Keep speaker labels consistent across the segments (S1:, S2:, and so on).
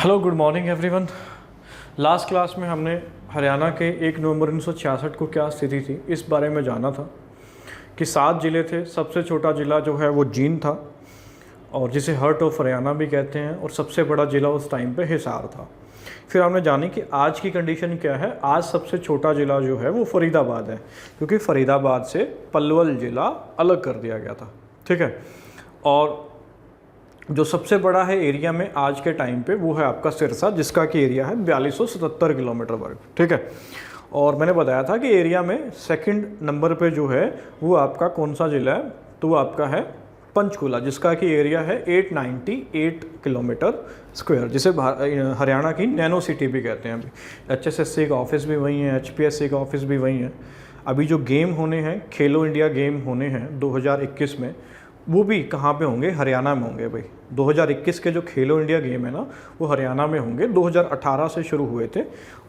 S1: Hello good morning everyone. Last class में हमने हरियाणा के 1 नवंबर 1966 को क्या स्थिति थी इस बारे में जाना था कि 7 ज़िले थे। सबसे छोटा ज़िला जो है वो जींद था और जिसे हार्ट ऑफ हरियाणा भी कहते हैं, और सबसे बड़ा ज़िला उस टाइम पे हिसार था। फिर हमने जानी कि आज की कंडीशन क्या है। आज सबसे छोटा ज़िला जो है वो फरीदाबाद है, क्योंकि फरीदाबाद से पलवल ज़िला अलग कर दिया गया था। ठीक है, और जो सबसे बड़ा है एरिया में आज के टाइम पे वो है आपका सिरसा, जिसका कि एरिया है 4277 किलोमीटर वर्ग। ठीक है, और मैंने बताया था कि एरिया में सेकंड नंबर पे जो है वो आपका कौन सा ज़िला है, तो वो आपका है पंचकुला, जिसका कि एरिया है 898 किलोमीटर स्क्वायर, जिसे हरियाणा की नैनो सिटी भी कहते हैं। अभी HSSC का ऑफिस भी वहीं है, HPSC का ऑफिस भी वहीं है। अभी जो गेम होने हैं, खेलो इंडिया गेम होने हैं 2021 में, वो भी कहाँ पे होंगे? हरियाणा में होंगे भाई। 2021 के जो खेलो इंडिया गेम है ना, वो हरियाणा में होंगे। 2018 से शुरू हुए थे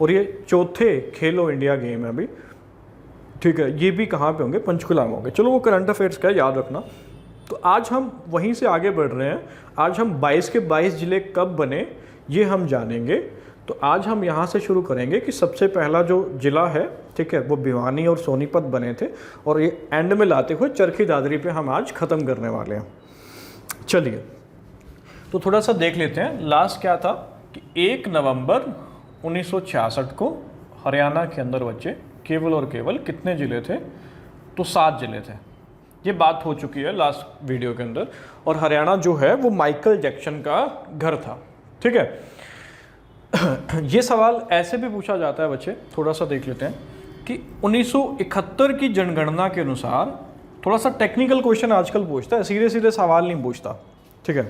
S1: और ये चौथे खेलो इंडिया गेम है अभी। ठीक है, ये भी कहाँ पे होंगे? पंचकुला में होंगे। चलो वो करंट अफेयर्स का याद रखना। तो आज हम वहीं से आगे बढ़ रहे हैं। आज हम 22 के 22 ज़िले कब बने ये हम जानेंगे। तो आज हम यहाँ से शुरू करेंगे कि सबसे पहला जो ज़िला है, ठीक है, वो भिवानी और सोनीपत बने थे, और ये एंड में लाते हुए चरखी दादरी पे हम आज ख़त्म करने वाले हैं। चलिए तो थोड़ा सा देख लेते हैं लास्ट क्या था कि 1 नवंबर 1966 को हरियाणा के अंदर बच्चे केवल और केवल कितने ज़िले थे? तो 7 ज़िले थे। ये बात हो चुकी है लास्ट वीडियो के अंदर। और हरियाणा जो है वो माइकल जैक्सन का घर था। ठीक है, ये सवाल ऐसे भी पूछा जाता है बच्चे, थोड़ा सा देख लेते हैं कि 1971 की जनगणना के अनुसार, थोड़ा सा टेक्निकल क्वेश्चन आजकल पूछता है, सीधे सीधे सवाल नहीं पूछता। ठीक है,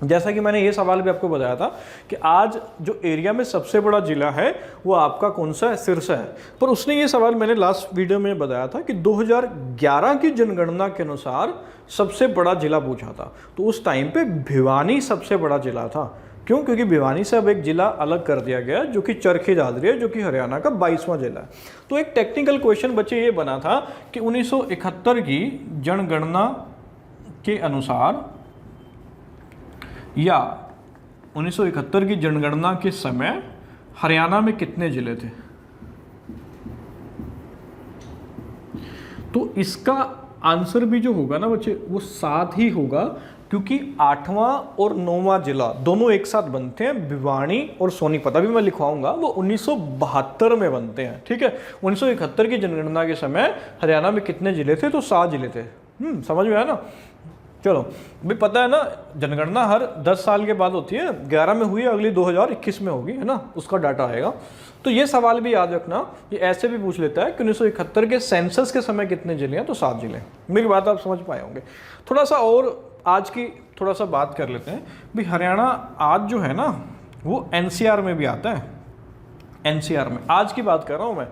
S1: जैसा कि मैंने ये सवाल भी आपको बताया था कि आज जो एरिया में सबसे बड़ा जिला है वो आपका कौन सा है? सिरसा है। पर उसने ये सवाल, मैंने लास्ट वीडियो में बताया था कि 2011 की जनगणना के अनुसार सबसे बड़ा जिला पूछा था, तो उस टाइम पे भिवानी सबसे बड़ा जिला था। क्यों? क्योंकि भिवानी से अब एक ज़िला अलग कर दिया गया जो कि चरखी दादरी है, जो कि हरियाणा का 22वां जिला है। तो एक टेक्निकल क्वेश्चन बच्चे ये बना था कि 1971 की जनगणना के अनुसार या 1971 की जनगणना के समय हरियाणा में कितने ज़िले थे? तो इसका आंसर भी जो होगा ना बच्चे वो 7 ही होगा, क्योंकि 8वां और 9वां जिला दोनों एक साथ बनते हैं, भिवानी और सोनीपत। अभी मैं लिखवाऊंगा, वो 1972 में बनते हैं। ठीक है, 1971 की जनगणना के समय हरियाणा में कितने जिले थे? तो 7 जिले थे। समझ में आया ना? चलो भाई, पता है ना जनगणना हर 10 साल के बाद होती है। 11 में हुई, अगली 2021 में होगी, है ना, उसका डाटा आएगा। तो ये सवाल भी याद रखना, ये ऐसे भी पूछ लेता है कि 1971 के सेंसस के समय कितने जिले हैं? तो 7 जिले। मेरी बात आप समझ पाए होंगे। थोड़ा सा और आज की थोड़ा सा बात कर लेते हैं भाई। हरियाणा आज जो है ना वो NCR में भी आता है। NCR में आज की बात कर रहा हूँ मैं।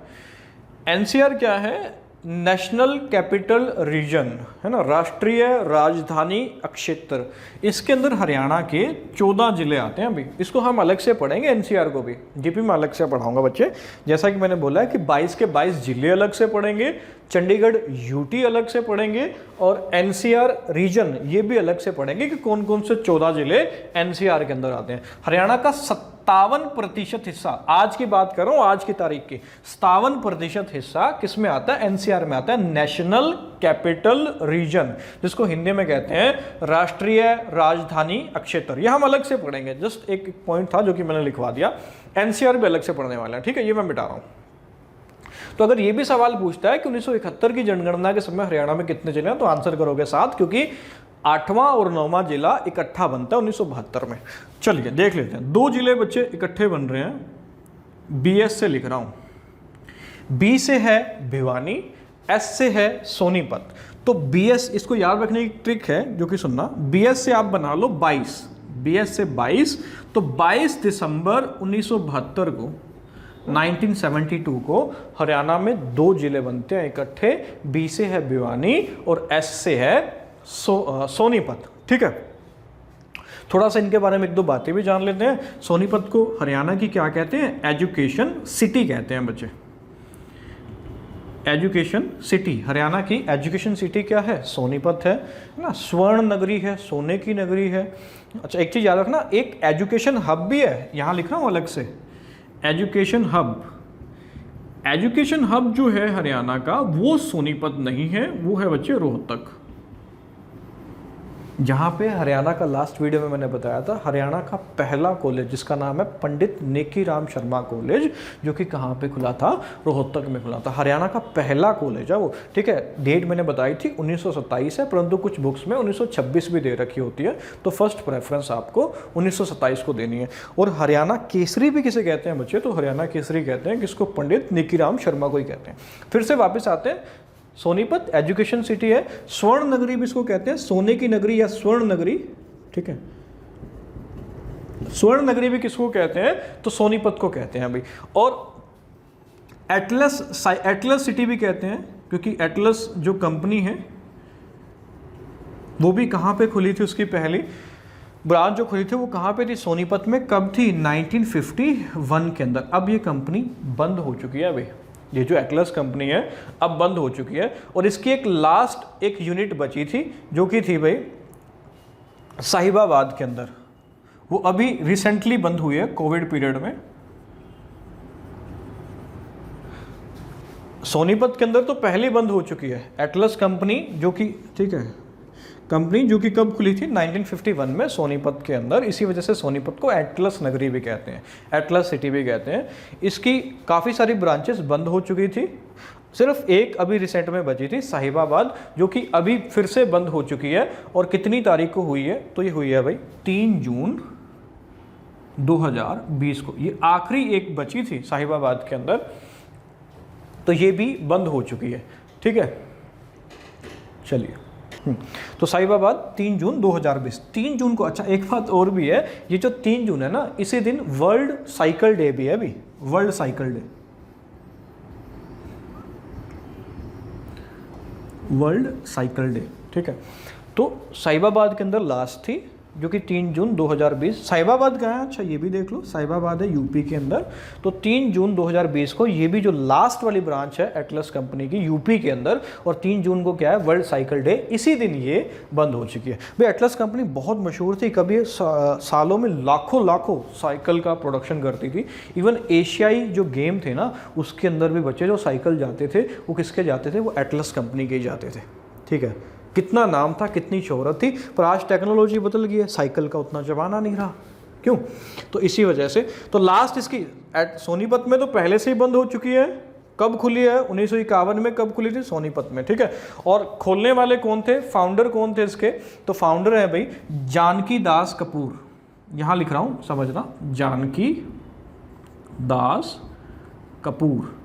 S1: NCR क्या है? नेशनल कैपिटल रीजन, है ना, राष्ट्रीय राजधानी क्षेत्र। इसके अंदर हरियाणा के 14 जिले आते हैं। अभी इसको हम अलग से पढ़ेंगे, NCR को भी DP में अलग से पढ़ाऊंगा बच्चे। जैसा कि मैंने बोला है कि 22 के 22 जिले अलग से पढ़ेंगे, चंडीगढ़ UT अलग से पढ़ेंगे, और NCR रीजन ये भी अलग से पढ़ेंगे कि कौन कौन से 14 जिले NCR के अंदर आते हैं। हरियाणा का 57% हिस्सा, आज की बात कर रहा हूं, आज की तारीख की, 57% हिस्सा किस में आता है? NCR में आता है, नेशनल कैपिटल रीजन, जिसको हिंदी में कहते हैं राष्ट्रीय राजधानी क्षेत्र। यह हम अलग से पढ़ेंगे। जस्ट एक पॉइंट था जो कि मैंने लिखवा दिया। NCR भी अलग से पढ़ने वाला है। ठीक है, ये मैं मिटा रहा हूं। तो अगर ये भी सवाल पूछता है कि 1971 की जनगणना के समय हरियाणा में कितने जिले हैं, तो आंसर करोगे 7, क्योंकि 8वां और 9वां जिला इकट्ठा बनता है 1972 में। चलिए देख लेते हैं। 2 जिले बच्चे इकट्ठे बन रहे हैं। BS से लिख रहा हूं। B से है भिवानी, S से है सोनीपत। तो BS, इसको याद रखने की ट्रिक है जो कि सुनना। BS से आप बना लो 22, BS से 22। तो 22 दिसंबर 1972 को, 1972 को हरियाणा में 2 जिले बनते हैं इकट्ठे। B से है भिवानी और S से है सोनीपत। ठीक है, थोड़ा सा इनके बारे में 1-2 बातें भी जान लेते हैं। सोनीपत को हरियाणा की क्या कहते हैं? एजुकेशन सिटी कहते हैं बच्चे। एजुकेशन सिटी, हरियाणा की एजुकेशन सिटी क्या है? सोनीपत है ना, स्वर्ण नगरी है, सोने की नगरी है। अच्छा एक चीज़ याद रखना, एक एजुकेशन हब भी है, यहाँ लिख रहा हूँ अलग से, एजुकेशन हब। एजुकेशन हब जो है हरियाणा का वो सोनीपत नहीं है, वो है बच्चे रोहतक। जहाँ पे हरियाणा का लास्ट वीडियो में मैंने बताया था, हरियाणा का पहला कॉलेज जिसका नाम है पंडित नेकीराम शर्मा कॉलेज, जो कि कहाँ पे खुला था? रोहतक में खुला था। हरियाणा का पहला कॉलेज है वो, ठीक है। डेट मैंने बताई थी 1927 है, परंतु कुछ बुक्स में 1926 भी दे रखी होती है, तो फर्स्ट प्रेफरेंस आपको 1927 को देनी है। और हरियाणा केसरी भी किसे कहते हैं बच्चे? तो हरियाणा केसरी कहते हैं किसको? पंडित नेकीराम शर्मा को ही कहते हैं। फिर से वापस आते हैं, सोनीपत एजुकेशन सिटी है, स्वर्ण नगरी भी इसको कहते हैं, सोने की नगरी या स्वर्ण नगरी, ठीक है। स्वर्ण नगरी भी किसको कहते हैं? तो सोनीपत को कहते हैं भाई। और एटलस सिटी भी कहते हैं, क्योंकि एटलस जो कंपनी है वो भी कहाँ पे खुली थी? उसकी पहली ब्रांच जो खुली थी वो कहाँ पे थी? सोनीपत में। कब थी? 1951 के अंदर। अब ये कंपनी बंद हो चुकी है भाई, ये जो एटलस कंपनी है अब बंद हो चुकी है। और इसकी एक लास्ट एक यूनिट बची थी, जो कि थी भाई साहिबाबाद के अंदर, वो अभी रिसेंटली बंद हुई है कोविड पीरियड में। सोनीपत के अंदर तो पहले बंद हो चुकी है एटलस कंपनी, जो कि ठीक है कंपनी जो कि कब खुली थी? 1951 में सोनीपत के अंदर। इसी वजह से सोनीपत को एटलस नगरी भी कहते हैं, एटलस सिटी भी कहते हैं। इसकी काफ़ी सारी ब्रांचेस बंद हो चुकी थी, सिर्फ एक अभी रिसेंट में बची थी साहिबाबाद, जो कि अभी फिर से बंद हो चुकी है। और कितनी तारीख को हुई है? तो ये हुई है भाई 3 जून 2020 को, ये आखिरी एक बची थी साहिबाबाद के अंदर, तो ये भी बंद हो चुकी है, ठीक है। चलिए, तो साहिबाबाद 3 जून 2020, 3 जून को। अच्छा एक बात और भी है, ये जो 3 जून है ना, इसी दिन वर्ल्ड साइकिल डे भी है अभी, world cycle day, world cycle day, ठीक है। तो साहिबाबाद के अंदर लास्ट थी, जो कि 3 जून 2020। साहिबाबाद गया है, अच्छा ये भी देख लो, साहिबाबाद है यूपी के अंदर। तो 3 जून 2020 को ये भी जो लास्ट वाली ब्रांच है एटलस कंपनी की यूपी के अंदर, और 3 जून को क्या है? वर्ल्ड साइकिल डे, इसी दिन ये बंद हो चुकी है भाई। एटलस कंपनी बहुत मशहूर थी, कभी सालों में लाखों साइकिल का प्रोडक्शन करती थी। इवन एशियाई जो गेम थे ना, उसके अंदर भी बच्चे जो साइकिल जाते थे वो किसके जाते थे? वो एटलस कंपनी के ही जाते थे, ठीक है। कितना नाम था, कितनी शोहरत थी, पर आज टेक्नोलॉजी बदल गई है, साइकिल का उतना जमाना नहीं रहा, क्यों? तो इसी वजह से तो लास्ट इसकी सोनीपत में तो पहले से ही बंद हो चुकी है। कब खुली है? 1951 में। कब खुली थी? सोनीपत में, ठीक है। और खोलने वाले कौन थे? फाउंडर कौन थे इसके? तो फाउंडर है भाई जानकी दास कपूर, यहाँ लिख रहा हूँ समझना, जानकी दास कपूर,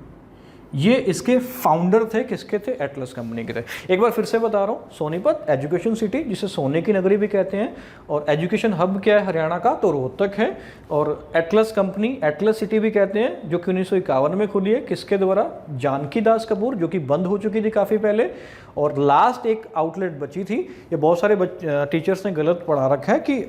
S1: ये इसके फाउंडर थे। किसके थे? एटलस कंपनी के थे। एक बार फिर से बता रहा हूँ, सोनीपत एजुकेशन सिटी, जिसे सोने की नगरी भी कहते हैं, और एजुकेशन हब क्या है हरियाणा का? तो रोहतक है। और एटलस कंपनी एटलस सिटी भी कहते हैं, जो कि 1951 में खुली है। किसके द्वारा? जानकी दास कपूर, जो कि बंद हो चुकी थी काफ़ी पहले। और लास्ट एक आउटलेट बची थी, ये बहुत सारे टीचर्स ने गलत पढ़ा रखा है कि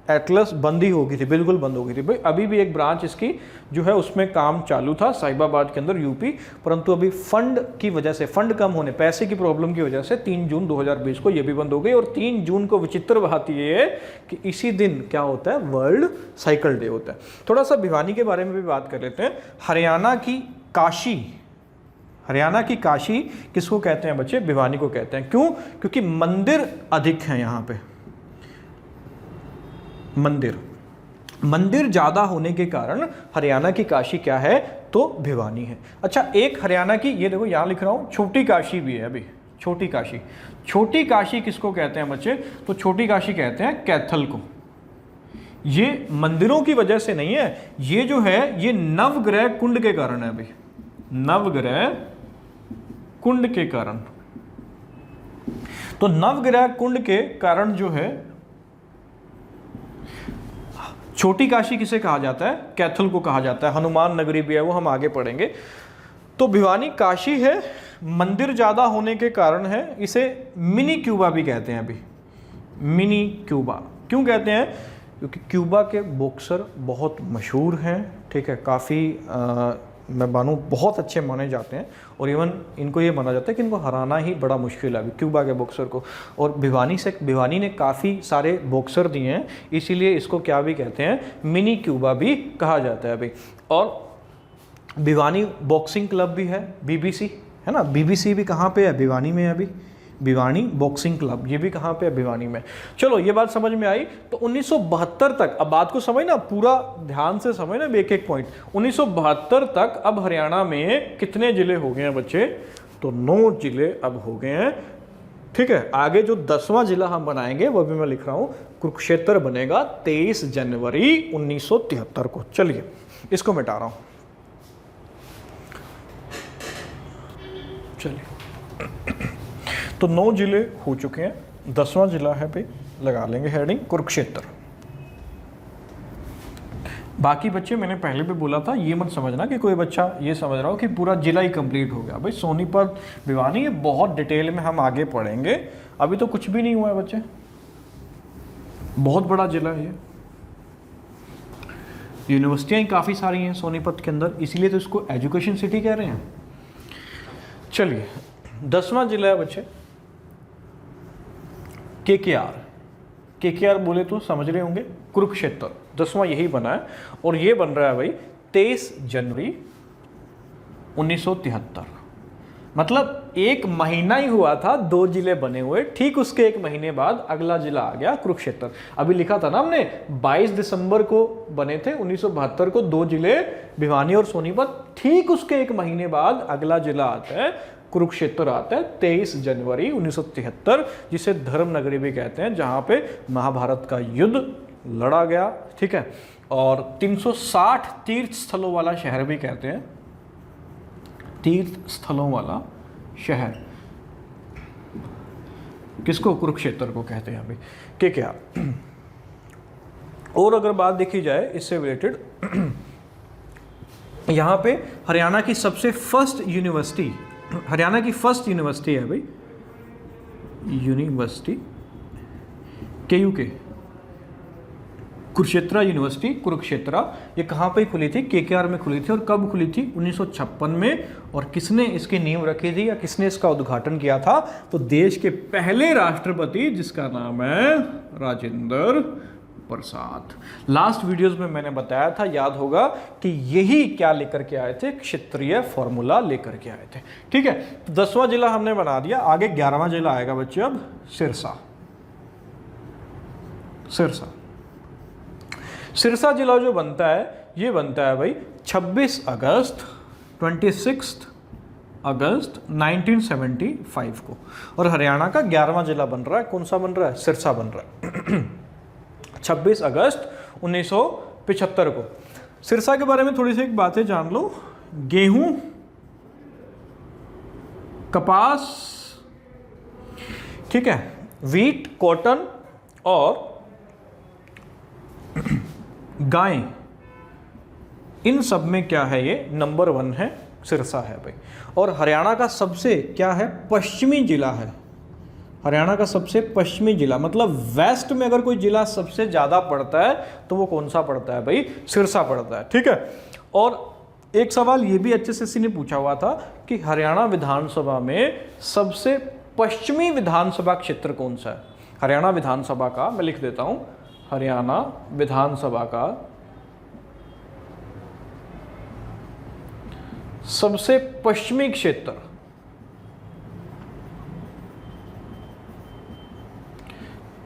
S1: एटलस बंद ही हो गई थी, बिल्कुल बंद हो गई थी भाई। अभी भी एक ब्रांच इसकी जो है उसमें काम चालू था साहिबाबाद के अंदर यूपी, परंतु अभी फंड की वजह से, फंड कम होने, पैसे की प्रॉब्लम की वजह से 3 जून 2020 को ये भी बंद हो गई। और 3 जून को विचित्र बात ये है कि इसी दिन क्या होता है? वर्ल्ड साइकिल डे होता है। थोड़ा सा भिवानी के बारे में भी बात कर लेते हैं। हरियाणा की काशी, हरियाणा की काशी किसको कहते हैं बच्चे? भिवानी को कहते हैं। क्यों? क्योंकि मंदिर अधिक हैं यहाँ पे, मंदिर ज़्यादा होने के कारण हरियाणा की काशी क्या है? तो भिवानी है। अच्छा एक हरियाणा की, ये देखो यहाँ लिख रहा हूँ, छोटी काशी भी है अभी, छोटी काशी। छोटी काशी किसको कहते हैं बच्चे? तो छोटी काशी कहते हैं कैथल को। ये मंदिरों की वजह से नहीं है, ये जो है ये नवग्रह कुंड के कारण है अभी, नवग्रह कुंड के कारण। तो नवग्रह कुंड के कारण जो है छोटी काशी किसे कहा जाता है? कैथल को कहा जाता है। हनुमान नगरी भी है, वो हम आगे पढ़ेंगे। तो भिवानी काशी है, मंदिर ज़्यादा होने के कारण है। इसे मिनी क्यूबा भी कहते हैं अभी, मिनी क्यूबा। क्यों कहते हैं? क्योंकि क्यूबा के बॉक्सर बहुत मशहूर हैं, ठीक है, काफ़ी मैं मानूँ बहुत अच्छे माने जाते हैं, और इवन इनको ये माना जाता है कि इनको हराना ही बड़ा मुश्किल है अभी क्यूबा के बॉक्सर को। और भिवानी ने काफ़ी सारे बॉक्सर दिए हैं, इसीलिए इसको क्या भी कहते हैं, मिनी क्यूबा भी कहा जाता है अभी। और भिवानी बॉक्सिंग क्लब भी है, BBC है ना, BBC भी कहाँ पे है, भिवानी में है अभी, भिवानी बॉक्सिंग क्लब, ये भी कहाँ पे है, भिवानी में। चलो ये बात समझ में आई। तो 1972 तक, अब बात को समझना, पूरा ध्यान से समझना एक एक पॉइंट। 1972 तक अब हरियाणा में कितने जिले हो गए हैं बच्चे, तो 9 जिले अब हो गए हैं, ठीक है। आगे जो 10वां जिला हम बनाएंगे वो भी मैं लिख रहा हूँ, कुरुक्षेत्र बनेगा 23 जनवरी 1973 को। चलिए इसको मिटा रहा हूँ, चलिए तो 9 जिले हो चुके हैं, 10वां जिला है पे लगा लेंगे हेडिंग कुरुक्षेत्र। बाकी बच्चे मैंने पहले भी बोला था, ये मत समझना कि कोई बच्चा ये समझ रहा हो कि पूरा जिला ही कंप्लीट हो गया। भाई सोनीपत, भिवानी, ये बहुत डिटेल में हम आगे पढ़ेंगे, अभी तो कुछ भी नहीं हुआ है बच्चे, बहुत बड़ा जिला है ये। यूनिवर्सिटियाँ ही काफ़ी सारी हैं सोनीपत के अंदर, इसीलिए तो इसको एजुकेशन सिटी कह रहे हैं। चलिए 10वां जिला है बच्चे KKR बोले तो समझ रहे होंगे, कुरुक्षेत्र 10वां यही बना है, और ये बन रहा है भाई 23 जनवरी 1973। मतलब एक महीना ही हुआ था 2 जिले बने हुए, ठीक उसके 1 महीने बाद अगला जिला आ गया कुरुक्षेत्र। अभी लिखा था ना हमने 22 दिसंबर को बने थे 1972 को 2 जिले, भिवानी और सोनीपत, ठीक उसके 1 महीने बाद अगला जिला आता है, कुरुक्षेत्र आता है 23 जनवरी 1973, जिसे धर्म नगरी भी कहते हैं, जहां पे महाभारत का युद्ध लड़ा गया, ठीक है। और 360 तीर्थ स्थलों वाला शहर भी कहते हैं, तीर्थ स्थलों वाला शहर किसको, कुरुक्षेत्र को कहते हैं अभी, KKR। और अगर बात देखी जाए इससे रिलेटेड, यहाँ पे हरियाणा की सबसे फर्स्ट यूनिवर्सिटी, हरियाणा की फर्स्ट यूनिवर्सिटी है भाई, university KUK, Kurukshetra university Kurukshetra. ये कहाँ पे खुली थी, KKR में खुली थी। और कब खुली थी, 1956 में। और किसने इसकी नींव रखी थी या किसने इसका उद्घाटन किया था, तो देश के पहले राष्ट्रपति जिसका नाम है राजेंद्र प्रसाद। लास्ट वीडियोस में मैंने बताया था, याद होगा, कि यही क्या लेकर के आए थे, क्षेत्रीय फॉर्मूला लेकर के आए थे, ठीक है। तो 10वां जिला हमने बना दिया, आगे 11वां जिला आएगा बच्चे अब, सिरसा। सिरसा जिला जो बनता है, ये बनता है भाई 26 अगस्त 1975 को, और हरियाणा का 11वां जिला बन रहा है। कौन सा बन रहा है, सिरसा बन रहा है 26 अगस्त 1975 को। सिरसा के बारे में थोड़ी सी एक बातें जान लो। गेहूं, कपास, ठीक है, वीट, कॉटन और गाय, इन सब में क्या है, ये नंबर 1 है, सिरसा है भाई। और हरियाणा का सबसे क्या है, पश्चिमी जिला है। हरियाणा का सबसे पश्चिमी जिला, मतलब वेस्ट में अगर कोई जिला सबसे ज़्यादा पड़ता है तो वो कौन सा पड़ता है भाई, सिरसा पड़ता है, ठीक है। और एक सवाल ये भी HSSC ने पूछा हुआ था कि हरियाणा विधानसभा में सबसे पश्चिमी विधानसभा क्षेत्र कौन सा है। हरियाणा विधानसभा का मैं लिख देता हूँ, हरियाणा विधानसभा का सबसे पश्चिमी क्षेत्र,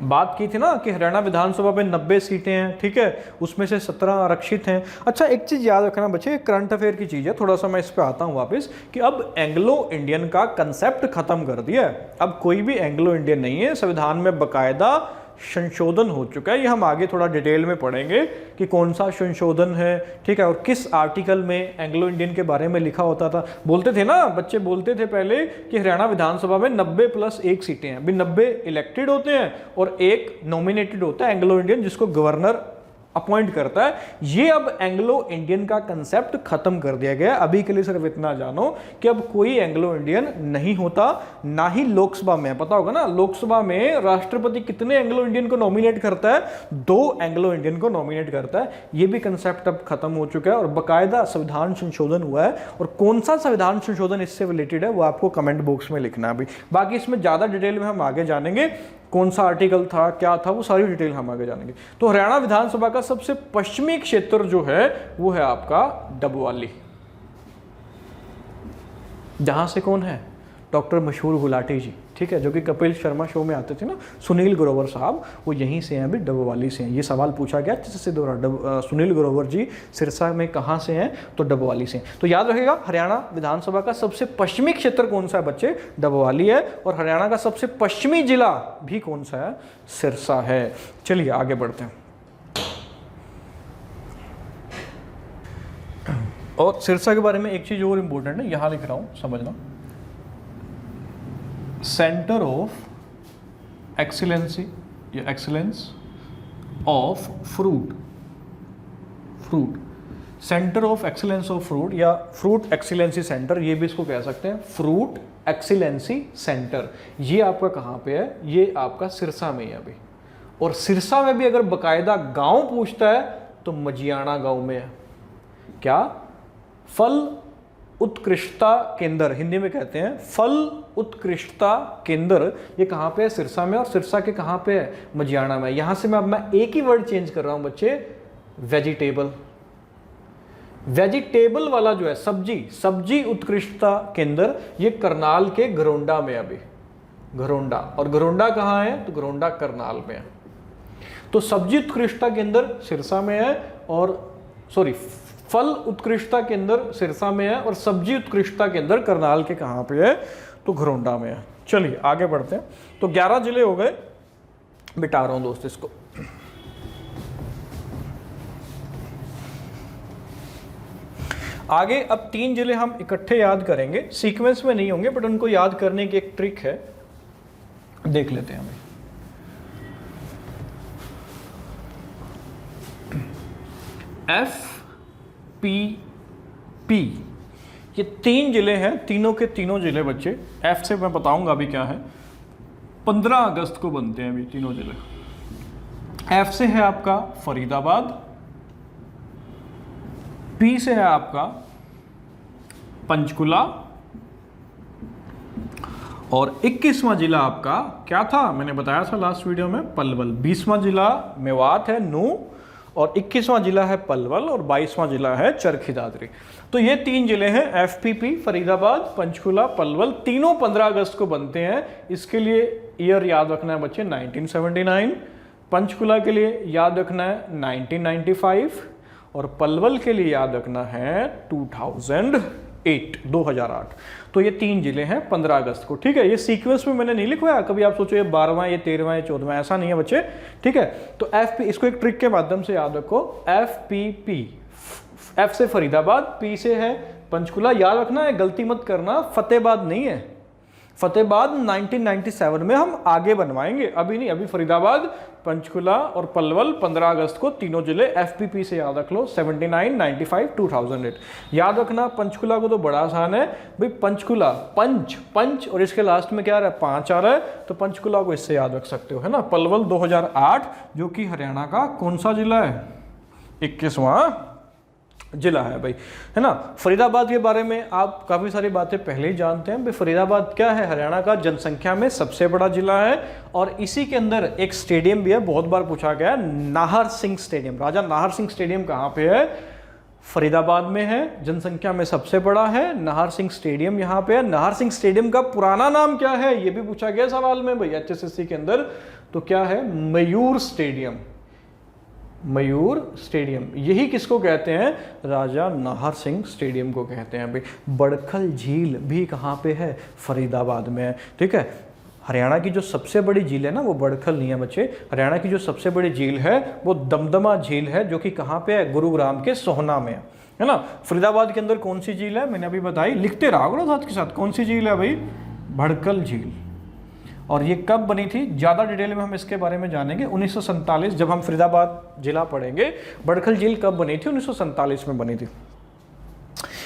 S1: बात की थी ना कि हरियाणा विधानसभा में 90 सीटें हैं, ठीक है, उसमें से 17 आरक्षित हैं। अच्छा एक चीज़ याद रखना बच्चे, करंट अफेयर की चीज़ है, थोड़ा सा मैं इस पे आता हूँ वापस, कि अब एंग्लो इंडियन का कंसेप्ट खत्म कर दिया है। अब कोई भी एंग्लो इंडियन नहीं है, संविधान में बकायदा संशोधन हो चुका है। ये हम आगे थोड़ा डिटेल में पढ़ेंगे कि कौन सा संशोधन है, ठीक है, और किस आर्टिकल में एंग्लो इंडियन के बारे में लिखा होता था। बोलते थे ना बच्चे, बोलते थे पहले कि हरियाणा विधानसभा में 90 + 1 सीटें हैं। अभी 90 इलेक्टेड होते हैं और 1 नॉमिनेटेड होता है एंग्लो इंडियन, जिसको गवर्नर अपॉइंट करता है। ये अब एंग्लो इंडियन का कंसेप्ट खत्म कर दिया गया। अभी के लिए सिर्फ इतना जानो कि अब कोई एंग्लो इंडियन नहीं होता, ना ही लोकसभा में। पता होगा ना, लोकसभा में राष्ट्रपति कितने एंग्लो इंडियन को नॉमिनेट करता है? 2 एंग्लो इंडियन को नॉमिनेट करता है। ये भी कंसेप्ट अब खत्म हो चुका है और बाकायदा संविधान संशोधन हुआ है। और कौन सा संविधान संशोधन इससे रिलेटेड है वो आपको कमेंट बॉक्स में लिखना है। अभी बाकी इसमें ज्यादा डिटेल में हम आगे जानेंगे, कौन सा आर्टिकल था, क्या था, वो सारी डिटेल हम आगे जानेंगे। तो हरियाणा विधानसभा का सबसे पश्चिमी क्षेत्र जो है वो है आपका डबवाली, जहां से कौन है? डॉक्टर मशहूर गुलाटी जी, ठीक है, जो कि कपिल शर्मा शो में आते थे ना, सुनील ग्रोवर साहब, वो यहीं से हैं, अभी डबवाली से हैं। ये सवाल पूछा गया जिससे दोहरा, सुनील ग्रोवर जी सिरसा में कहाँ से हैं? तो डबवाली से हैं। तो याद रखिएगा, हरियाणा विधानसभा का सबसे पश्चिमी क्षेत्र कौन सा है बच्चे? डबवाली है। और हरियाणा का सबसे पश्चिमी जिला भी कौन सा है? सिरसा है। चलिए आगे बढ़ते हैं। और सिरसा के बारे में एक चीज और इंपॉर्टेंट है, यहां लिख रहा हूं, समझना। सेंटर ऑफ एक्सीलेंसी या excellence of fruit, centre of excellence of fruit या फ्रूट एक्सीलेंसी सेंटर, ये भी इसको कह सकते हैं, फ्रूट एक्सीलेंसी सेंटर। ये आपका कहाँ पे है? ये आपका सिरसा में है अभी। और सिरसा में भी अगर बकायदा गांव पूछता है तो मजियाना गांव में है। क्या? फल उत्कृष्टता केंद्र, हिंदी में कहते हैं फल उत्कृष्टता केंद्र। ये कहाँ पे है? सिरसा में। और सिरसा के कहाँ पे है? मजियाना में। यहां से मैं एक ही वर्ड चेंज कर रहा हूं बच्चे, वेजिटेबल। वेजिटेबल वाला जो है, सब्जी उत्कृष्टता केंद्र, ये करनाल के घरोंडा में अभी, घरोंडा। और घरोंडा कहाँ है? तो घरोंडा करनाल में है। तो सब्जी उत्कृष्टता केंद्र सिरसा में है, और सॉरी, फल उत्कृष्टता केंद्र सिरसा में है, और सब्जी उत्कृष्टता केंद्र करनाल के कहाँ पे है? तो घरोंडा में है। चलिए आगे बढ़ते हैं। तो 11 जिले हो गए, बिटा रहा हूं दोस्त इसको। आगे अब 3 जिले हम इकट्ठे याद करेंगे, सीक्वेंस में नहीं होंगे, बट उनको याद करने की एक ट्रिक है, देख लेते हैं हमें। FPP, ये 3 जिले हैं, तीनों के तीनों जिले बच्चे। F से मैं बताऊंगा अभी क्या है। 15 अगस्त को बनते हैं अभी तीनों जिले। F से है आपका फरीदाबाद, P से है आपका पंचकुला, और 21वां जिला आपका क्या था? मैंने बताया था लास्ट वीडियो में, पलवल। 20वां जिला मेवात है, नू, और 21वां जिला है पलवल, और 22वां जिला है चरखी दादरी। तो ये 3 जिले हैं, FPP, फरीदाबाद, पंचकुला, पलवल, तीनों 15 अगस्त को बनते हैं। इसके लिए ईयर याद रखना है बच्चे 1979, पंचकुला के लिए याद रखना है 1995, और पलवल के लिए याद रखना है 2008। तो ये 3 जिले हैं 15 अगस्त को, ठीक है। ये सीक्वेंस में मैंने नहीं लिखवाया, कभी आप सोचो ये 12वां, ये 13वां, ये 14वां, ऐसा नहीं है बच्चे, ठीक है। तो FP, इसको एक ट्रिक के माध्यम से याद रखो, FPP, F से फरीदाबाद, P से है पंचकुला। याद रखना है, गलती मत करना, फतेहाबाद नहीं है। फतेहाबाद 1997 में हम आगे बनवाएंगे, अभी नहीं। अभी फरीदाबाद, पंचकुला और पलवल 15 अगस्त को तीनों जिले FPP से याद रख लो, 79, 95, 2008 याद रखना। पंचकुला को तो बड़ा आसान है भाई, पंचकुला, पंच और इसके लास्ट में क्या आ रहा है? 5 आ रहा है, तो पंचकुला को इससे याद रख सकते हो, है ना। पलवल 2008, जो कि हरियाणा का कौन सा जिला है? 21वां जिला है भाई, है ना। फरीदाबाद के बारे में आप काफ़ी सारी बातें पहले ही जानते हैं भाई। फरीदाबाद क्या है? हरियाणा का जनसंख्या में सबसे बड़ा जिला है, और इसी के अंदर एक स्टेडियम भी है, बहुत बार पूछा गया, नाहर सिंह स्टेडियम। राजा नाहर सिंह स्टेडियम कहाँ पे है? फरीदाबाद में है, जनसंख्या में सबसे बड़ा है। नाहर सिंह स्टेडियम यहाँ पे है। नाहर सिंह स्टेडियम का पुराना नाम क्या है? ये भी पूछा गया सवाल में भाई HSSC के अंदर। तो क्या है? मयूर स्टेडियम। मयूर स्टेडियम, यही किसको कहते हैं? राजा नाहर सिंह स्टेडियम को कहते हैं भाई। बड़खल झील भी कहाँ पे है? फरीदाबाद में है, ठीक है। हरियाणा की जो सबसे बड़ी झील है ना, वो बड़खल नहीं है बच्चे। हरियाणा की जो सबसे बड़ी झील है वो दमदमा झील है, जो कि कहाँ पे है? गुरुग्राम के सोहना में है ना। फरीदाबाद के अंदर कौन सी झील है? मैंने अभी बताई, लिखते रहोगे ना साथ के साथ। कौन सी झील है भाई? भड़कल झील। और ये कब बनी थी, ज़्यादा डिटेल में हम इसके बारे में जानेंगे 1947, जब हम फरीदाबाद जिला पढ़ेंगे। बड़खल झील कब बनी थी, 1947 में बनी थी।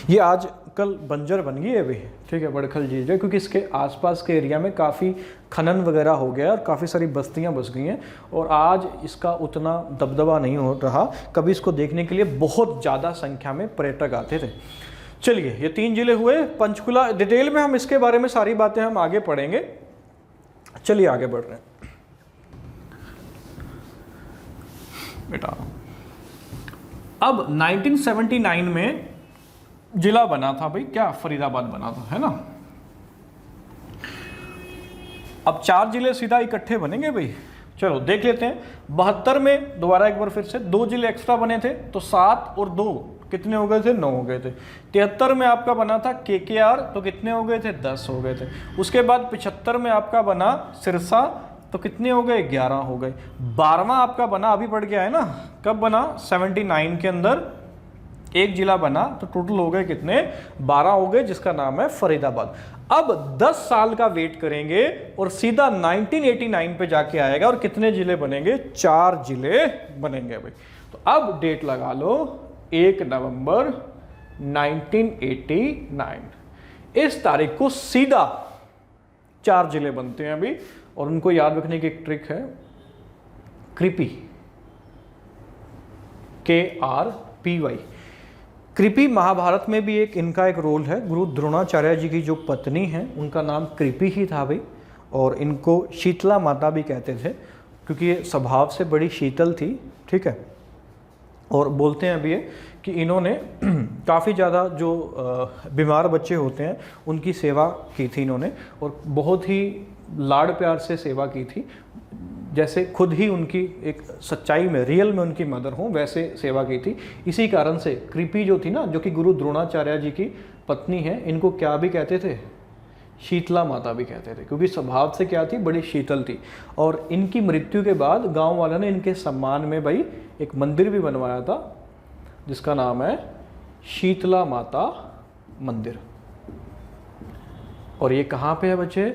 S1: ये आज कल बंजर बन गई है अभी, ठीक है, बड़खल झील जो, क्योंकि इसके आसपास के एरिया में काफ़ी खनन वगैरह हो गया और काफ़ी सारी बस्तियां बस गई हैं और आज इसका उतना दबदबा नहीं हो रहा। कभी इसको देखने के लिए बहुत ज़्यादा संख्या में पर्यटक आते थे। चलिए, ये 3 जिले हुए। पंचकुला डिटेल में हम इसके बारे में सारी बातें हम आगे पढ़ेंगे। चलिए आगे बढ़ रहे हैं बेटा। अब 1979 में जिला बना था भाई, क्या, फरीदाबाद बना था, है ना। अब 4 जिले सीधा इकट्ठे बनेंगे भाई। चलो देख लेते हैं। 72 में दोबारा एक बार फिर से 2 जिले एक्स्ट्रा बने थे, तो 7 और 2 कितने हो गए थे, 9 हो गए थे। 73 में आपका बना था KKR, तो कितने हो गए थे, 10 हो गए थे। उसके बाद 75 में आपका बना सिरसा, तो कितने हो गए, 11 हो गए। 12वां आपका बना, अभी बढ़ गया है ना, कब बना, 79 के अंदर एक जिला बना, तो टोटल हो गए कितने, 12 हो गए, जिसका नाम है फरीदाबाद। अब 10 साल का वेट करेंगे और सीधा 1989 पे जाके आएगा और कितने जिले बनेंगे, 4 जिले बनेंगे भाई। तो अब डेट लगा लो 1 नवंबर 1989। इस तारीख को सीधा 4 जिले बनते हैं अभी। और उनको याद रखने की एक ट्रिक है, कृपी, KRPY। कृपि महाभारत में भी इनका एक रोल है। गुरु द्रोणाचार्य जी की जो पत्नी है उनका नाम कृपि ही था भाई, और इनको शीतला माता भी कहते थे क्योंकि ये स्वभाव से बड़ी शीतल थी, ठीक है। और बोलते हैं अभी ये कि इन्होंने काफ़ी ज़्यादा जो बीमार बच्चे होते हैं उनकी सेवा की थी इन्होंने, और बहुत ही लाड़ प्यार से सेवा की थी, जैसे खुद ही उनकी एक सच्चाई में, रियल में उनकी मदर हो, वैसे सेवा की थी। इसी कारण से कृपि जो थी ना, जो कि गुरु द्रोणाचार्य जी की पत्नी है, इनको क्या भी कहते थे, शीतला माता भी कहते थे, क्योंकि स्वभाव से क्या थी, बड़ी शीतल थी। और इनकी मृत्यु के बाद गांव वालों ने इनके सम्मान में भाई एक मंदिर भी बनवाया था, जिसका नाम है शीतला माता मंदिर। और ये कहाँ पे है बच्चे,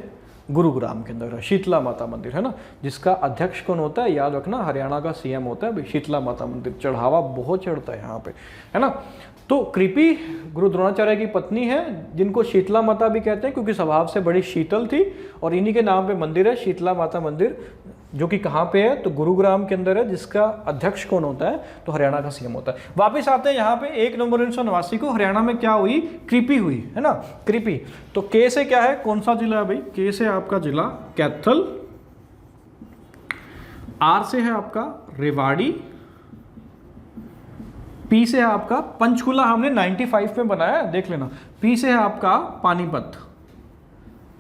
S1: गुरुग्राम के अंदर है शीतला माता मंदिर, है ना। जिसका अध्यक्ष कौन होता है, याद रखना, हरियाणा का CM होता है भाई। शीतला माता मंदिर चढ़ावा बहुत चढ़ता है यहाँ पे, है ना। तो कृपि गुरु द्रोणाचार्य की पत्नी है, जिनको शीतला माता भी कहते हैं क्योंकि स्वभाव से बड़ी शीतल थी, और इन्हीं के नाम पे मंदिर है शीतला माता मंदिर, जो कि कहाँ पे है, तो गुरुग्राम के अंदर है। जिसका अध्यक्ष कौन होता है, तो हरियाणा का CM होता है। वापिस आते हैं यहाँ पे 1 नवंबर 1989 को हरियाणा में क्या हुई, कृपि हुई, है ना, कृपि। तो K से क्या है, कौन सा जिला है भाई, K से आपका जिला कैथल, R से है आपका रेवाड़ी, P से है आपका पंचकुला, हमने 95 में बनाया, देख लेना। P से है आपका पानीपत,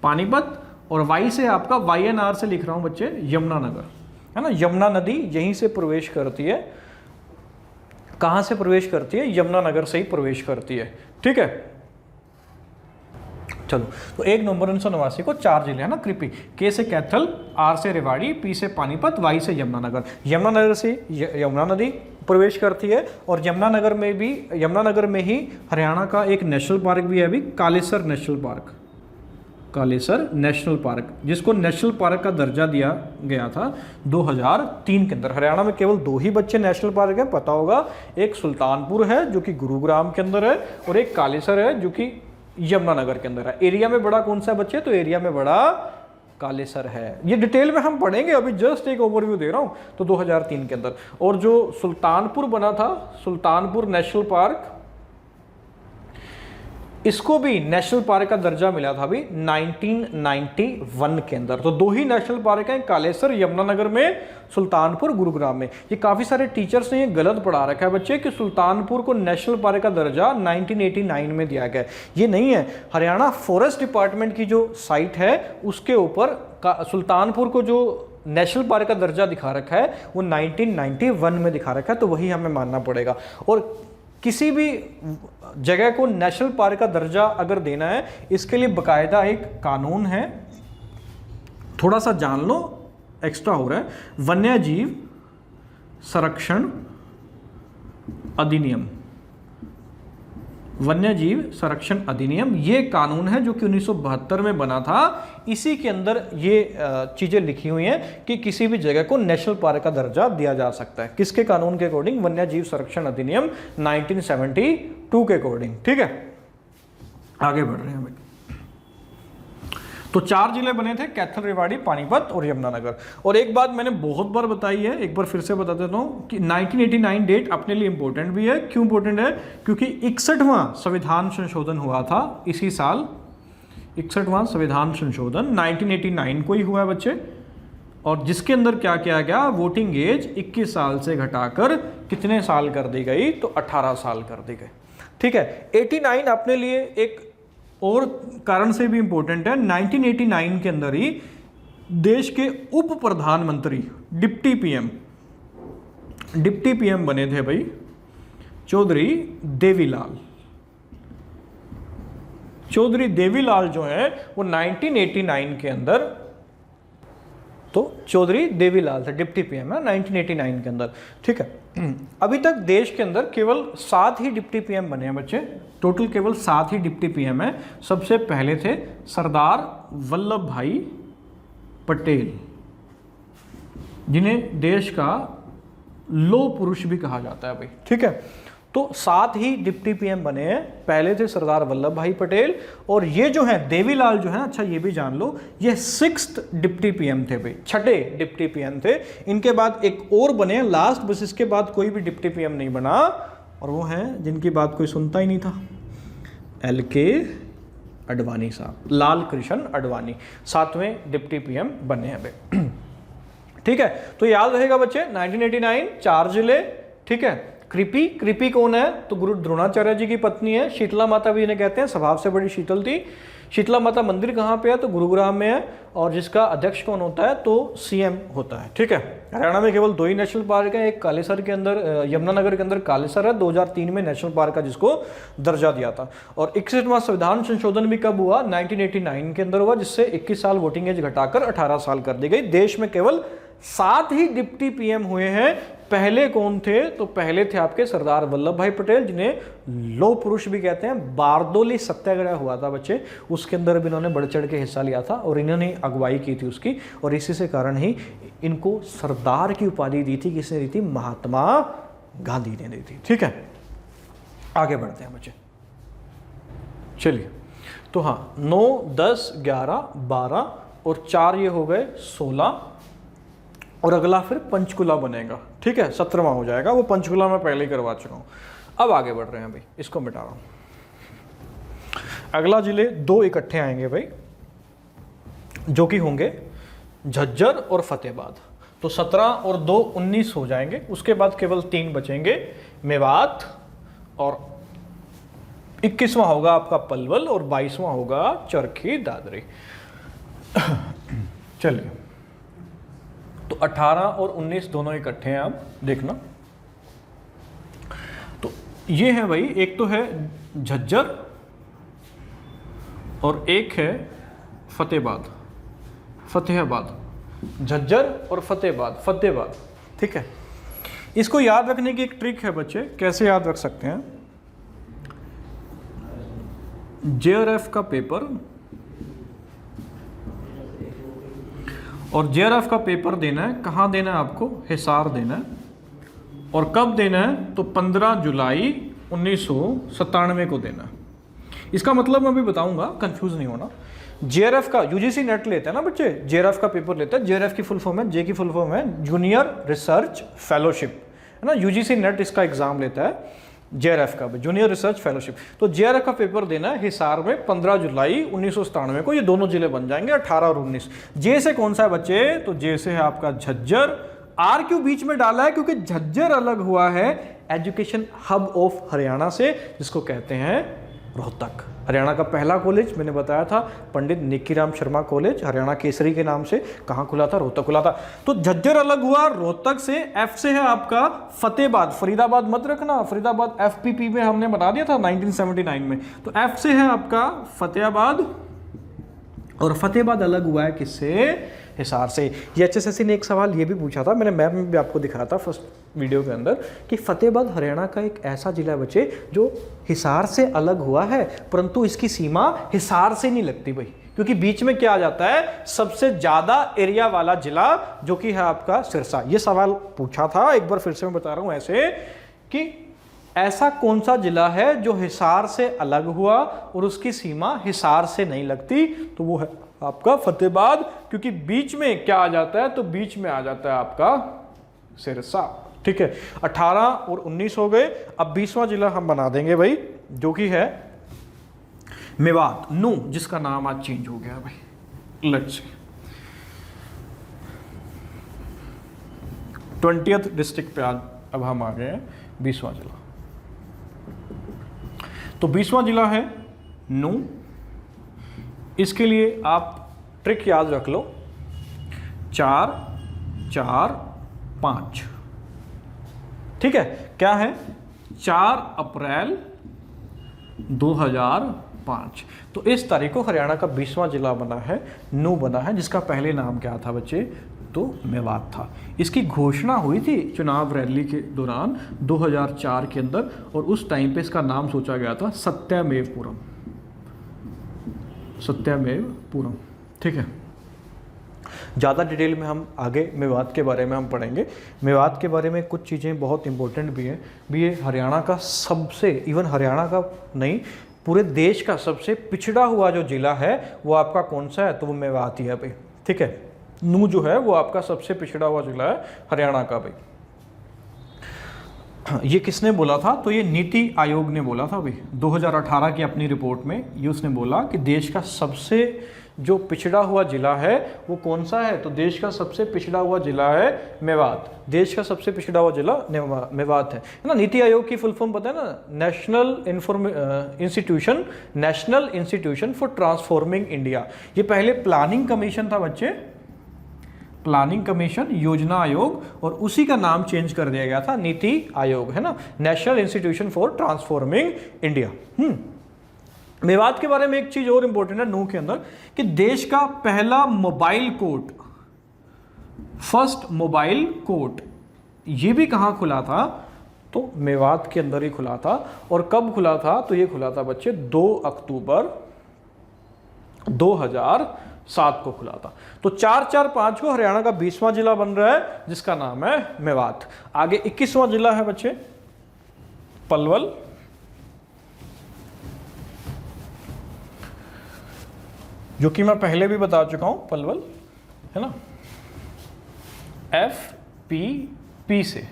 S1: पानीपत, और Y से आपका YNR से लिख रहा हूं बच्चे, यमुनानगर, है ना। यमुना नदी यहीं से प्रवेश करती है। कहां से प्रवेश करती है, यमुनानगर से ही प्रवेश करती है, ठीक है। चलो, तो 1 नवंबर 1989 को 4 जिले, है ना, कृपि, K से कैथल, R से रेवाड़ी, P से पानीपत, Y से यमुनानगर। यमुनानगर से यमुना नदी प्रवेश करती है, और यमुनानगर में ही हरियाणा का एक नेशनल पार्क भी है अभी, Kalesar national park, Kalesar national park, जिसको नेशनल पार्क का दर्जा दिया गया था 2003 के अंदर। हरियाणा में केवल 2 ही बच्चे नेशनल पार्क हैं, पता होगा, एक सुल्तानपुर है जो कि गुरुग्राम के अंदर है, और एक कालेसर है जो कि यमुनानगर के अंदर है। एरिया में बड़ा कौन सा बच्चे, तो एरिया में बड़ा कालेसर है। ये डिटेल में हम पढ़ेंगे, अभी जस्ट एक ओवरव्यू दे रहा हूँ। तो 2003 के अंदर, और जो सुल्तानपुर बना था, सुल्तानपुर नेशनल पार्क, इसको भी नेशनल पार्क का दर्जा मिला था अभी 1991 के अंदर। तो 2 ही नेशनल पार्क हैं, कालेसर यमुनानगर में, सुल्तानपुर गुरुग्राम में। ये काफ़ी सारे टीचर्स ने ये गलत पढ़ा रखा है बच्चे कि सुल्तानपुर को नेशनल पार्क का दर्जा 1989 में दिया गया है। ये नहीं है। हरियाणा फॉरेस्ट डिपार्टमेंट की जो साइट है उसके ऊपर सुल्तानपुर को जो नेशनल पार्क का दर्जा दिखा रखा है वो 1991 में दिखा रखा है, तो वही हमें मानना पड़ेगा। और किसी भी जगह को नेशनल पार्क का दर्जा अगर देना है, इसके लिए बकायदा एक कानून है, थोड़ा सा जान लो, एक्स्ट्रा हो रहा है, वन्य जीव संरक्षण अधिनियम, वन्य जीव संरक्षण अधिनियम, ये कानून है जो कि 1972 में बना था। इसी के अंदर ये चीज़ें लिखी हुई हैं कि किसी भी जगह को नेशनल पार्क का दर्जा दिया जा सकता है। किसके कानून के अकॉर्डिंग? वन्य जीव संरक्षण अधिनियम 1972 के अकॉर्डिंग। ठीक है, आगे बढ़ रहे हैं भाई। तो 4 जिले बने थे, कैथल, रेवाड़ी, पानीपत और यमुनानगर। और एक बात मैंने बहुत बार बताई है, एक बार फिर से बता देता हूँ कि 1989 डेट अपने लिए इंपॉर्टेंट भी है। क्यों इंपॉर्टेंट है? क्योंकि 61वां संविधान संशोधन हुआ था इसी साल। 61वां संविधान संशोधन 1989 को ही हुआ है बच्चे, और जिसके अंदर क्या किया गया? वोटिंग एज 21 साल से घटाकर कितने साल कर दी गई? तो 18 साल कर दी गई। ठीक है, 89 अपने लिए एक और कारण से भी इंपॉर्टेंट है। 1989 के अंदर ही देश के उप प्रधानमंत्री, डिप्टी पीएम बने थे भाई चौधरी देवीलाल। चौधरी देवीलाल जो है वो 1989 के अंदर, तो चौधरी देवीलाल थे डिप्टी पीएम है 1989 के अंदर। ठीक है, अभी तक देश के अंदर केवल 7 ही डिप्टी पीएम बने हैं बच्चे, टोटल केवल 7 ही डिप्टी पीएम है। सबसे पहले थे सरदार वल्लभ भाई पटेल, जिन्हें देश का लौह पुरुष भी कहा जाता है भाई। ठीक है, तो 7 ही डिप्टी पीएम बने हैं। पहले थे सरदार वल्लभ भाई पटेल, और ये जो है देवीलाल जो है, अच्छा ये भी जान लो, ये 6th डिप्टी पीएम थे भाई, 6ठे डिप्टी पीएम थे। इनके बाद एक और बने लास्ट, बस इसके बाद कोई भी डिप्टी पीएम नहीं बना, और वो हैं जिनकी बात कोई सुनता ही नहीं था, LK अडवाणी साहब, लाल कृष्ण अडवाणी 7वें डिप्टी पीएम बने हैं भाई। ठीक है, तो याद रहेगा बच्चे 1989 4 जिले। ठीक है, कृपी कौन है? तो गुरु द्रोणाचार्य जी की पत्नी है। शीतला माता भी इन्हें कहते हैं, स्वभाव से बड़ी शीतल थी। शीतला माता मंदिर कहाँ पे है? तो गुरुग्राम में है। और जिसका अध्यक्ष कौन होता है? तो CM होता है। ठीक है, हरियाणा में केवल 2 ही नेशनल पार्क है, एक कालेसर के अंदर, यमुनानगर के अंदर कालेसर है, 2003 में नेशनल पार्क का जिसको दर्जा दिया था। और 61वां संविधान संशोधन भी कब हुआ? 1989 के अंदर हुआ, जिससे 21 साल वोटिंग एज घटाकर 18 साल कर दी गई। देश में केवल 7 ही डिप्टी पीएम हुए हैं। पहले कौन थे? तो पहले थे आपके सरदार वल्लभ भाई पटेल, जिन्हें लौह पुरुष भी कहते हैं। बारदोली सत्याग्रह हुआ था बच्चे, उसके अंदर भी इन्होंने बढ़ चढ़ के हिस्सा लिया था, और इन्होंने अगुवाई की थी उसकी, और इसी से कारण ही इनको सरदार की उपाधि दी थी। किसने दी थी? महात्मा गांधी ने दी थी। ठीक है, आगे बढ़ते हैं बच्चे। चलिए, तो हाँ 9, 10, 11, 12 और 4 ये हो गए 16, और अगला फिर पंचकुला बनेगा। ठीक है, 17वां हो जाएगा। वो पंचकुला मैं पहले ही करवा चुका हूँ। अब आगे बढ़ रहे हैं भाई, इसको मिटा रहा हूँ। अगला जिले 2 इकट्ठे आएंगे भाई, जो कि होंगे झज्जर और फतेहाबाद। तो 17 और 2 19 हो जाएंगे। उसके बाद केवल 3 बचेंगे, मेवात, और 21वां होगा आपका पलवल, और 22वां होगा चरखी दादरी। चलिए, तो 18 और 19 दोनों इकट्ठे हैं। आप देखना, तो ये है भाई, एक तो है झज्जर और एक है फतेहाबाद। झज्जर और फतेहाबाद। ठीक है, इसको याद रखने की एक ट्रिक है बच्चे, कैसे याद रख सकते हैं? JRF का पेपर, और JRF का पेपर देना है, कहाँ देना है आपको? हिसार देना है। और कब देना है? तो 15 जुलाई 1997 को देना है। इसका मतलब मैं भी बताऊंगा, कंफ्यूज नहीं होना। JRF का UGC नेट लेते हैं ना बच्चे, JRF का पेपर लेते हैं। JRF की फुल फॉर्म है, J की फुल फॉर्म है जूनियर रिसर्च फेलोशिप, है ना। UGC नेट इसका एग्जाम लेता है, JRF का भी, जूनियर रिसर्च फेलोशिप। तो JRF का पेपर देना है हिसार में 15 जुलाई 1997 को। ये दोनों जिले बन जाएंगे, 18 और 19। J से कौन सा है बच्चे? तो J से है आपका झज्जर। R क्यों बीच में डाला है? क्योंकि झज्जर अलग हुआ है एजुकेशन हब ऑफ हरियाणा से, जिसको कहते हैं रोहतक। हरियाणा का पहला कॉलेज मैंने बताया था, पंडित निकीराम शर्मा कॉलेज, हरियाणा केसरी के नाम से। कहाँ खुला था? रोहतक खुला था। तो झज्जर अलग हुआ रोहतक से। F से है आपका फतेहाबाद, फरीदाबाद मत रखना, फरीदाबाद FPP में हमने बता दिया था 1979 में। तो F से है आपका फतेहाबाद, और फतेहाबाद अलग हुआ है किससे? हिसार से। ये HSSC ने एक सवाल ये भी पूछा था, मैंने मैप में भी आपको दिखाया था फर्स्ट वीडियो के अंदर, कि फतेहाबाद हरियाणा का एक ऐसा जिला बच्चे जो हिसार से अलग हुआ है, परंतु इसकी सीमा हिसार से नहीं लगती भाई, क्योंकि बीच में क्या आ जाता है, सबसे ज्यादा एरिया वाला जिला जो कि है आपका सिरसा। ये सवाल पूछा था, एक बार फिर से मैं बता रहा हूं ऐसे, कि ऐसा कौन सा जिला है जो हिसार से अलग हुआ और उसकी सीमा हिसार से नहीं लगती, तो वो है आपका फतेहाबाद, क्योंकि बीच में क्या आ जाता है, तो बीच में आ जाता है आपका सिरसा। ठीक है, 18 और 19 हो गए। अब 20वां जिला हम बना देंगे भाई, जो कि है मेवात, नू, जिसका नाम आज चेंज हो गया भाई। लेट्स सी 20th डिस्ट्रिक्ट पे आज अब हम आ गए हैं 20वां जिला। तो 20वां जिला है नू। इसके लिए आप ट्रिक याद रख लो, 4 4 5। ठीक है, क्या है, 4 अप्रैल 2005। तो इस तारीख को हरियाणा का 20वां जिला बना है, नू बना है, जिसका पहले नाम क्या था बच्चे, तो मेवात था। इसकी घोषणा हुई थी चुनाव रैली के दौरान 2004 के अंदर, और उस टाइम पे इसका नाम सोचा गया था सत्यमेवपुरम, सत्यमेवपुरम। ठीक है, ज़्यादा डिटेल में हम आगे मेवात के बारे में हम पढ़ेंगे। मेवात के बारे में कुछ चीज़ें बहुत इंपॉर्टेंट भी हैं भी। ये हरियाणा का सबसे, इवन हरियाणा का नहीं, पूरे देश का सबसे पिछड़ा हुआ जो जिला है वो आपका कौन सा है, तो वो मेवात ही है भाई। ठीक है, नू जो है वो आपका सबसे पिछड़ा हुआ जिला है हरियाणा का भाई। ये किसने बोला था, तो ये नीति आयोग ने बोला था भाई 2018 की अपनी रिपोर्ट में। ये उसने बोला कि देश का सबसे जो पिछड़ा हुआ जिला है वो कौन सा है, तो देश का सबसे पिछड़ा हुआ जिला है मेवात। देश का सबसे पिछड़ा हुआ जिला मेवात है ना। नीति आयोग की फुल फॉर्म पता है ना, national institution for transforming India. ये पहले प्लानिंग कमीशन था बच्चे, प्लानिंग कमीशन, योजना आयोग, और उसी का नाम चेंज कर दिया गया था नीति आयोग, है ना, national institution for transforming India. Mewat के बारे में एक चीज और इंपॉर्टेंट है नू के अंदर, कि देश का पहला mobile court, first mobile court, ये भी कहाँ खुला था, तो मेवात के अंदर ही खुला था। और कब खुला था, तो ये खुला था बच्चे 2 अक्टूबर 2007 को खुला था। तो 4-4-5 को हरियाणा का 20वां जिला बन रहा है, जिसका नाम है मेवात। आगे 21वां जिला है बच्चे पलवल। जो कि मैं पहले भी बता चुका हूं, पलवल है ना, FP से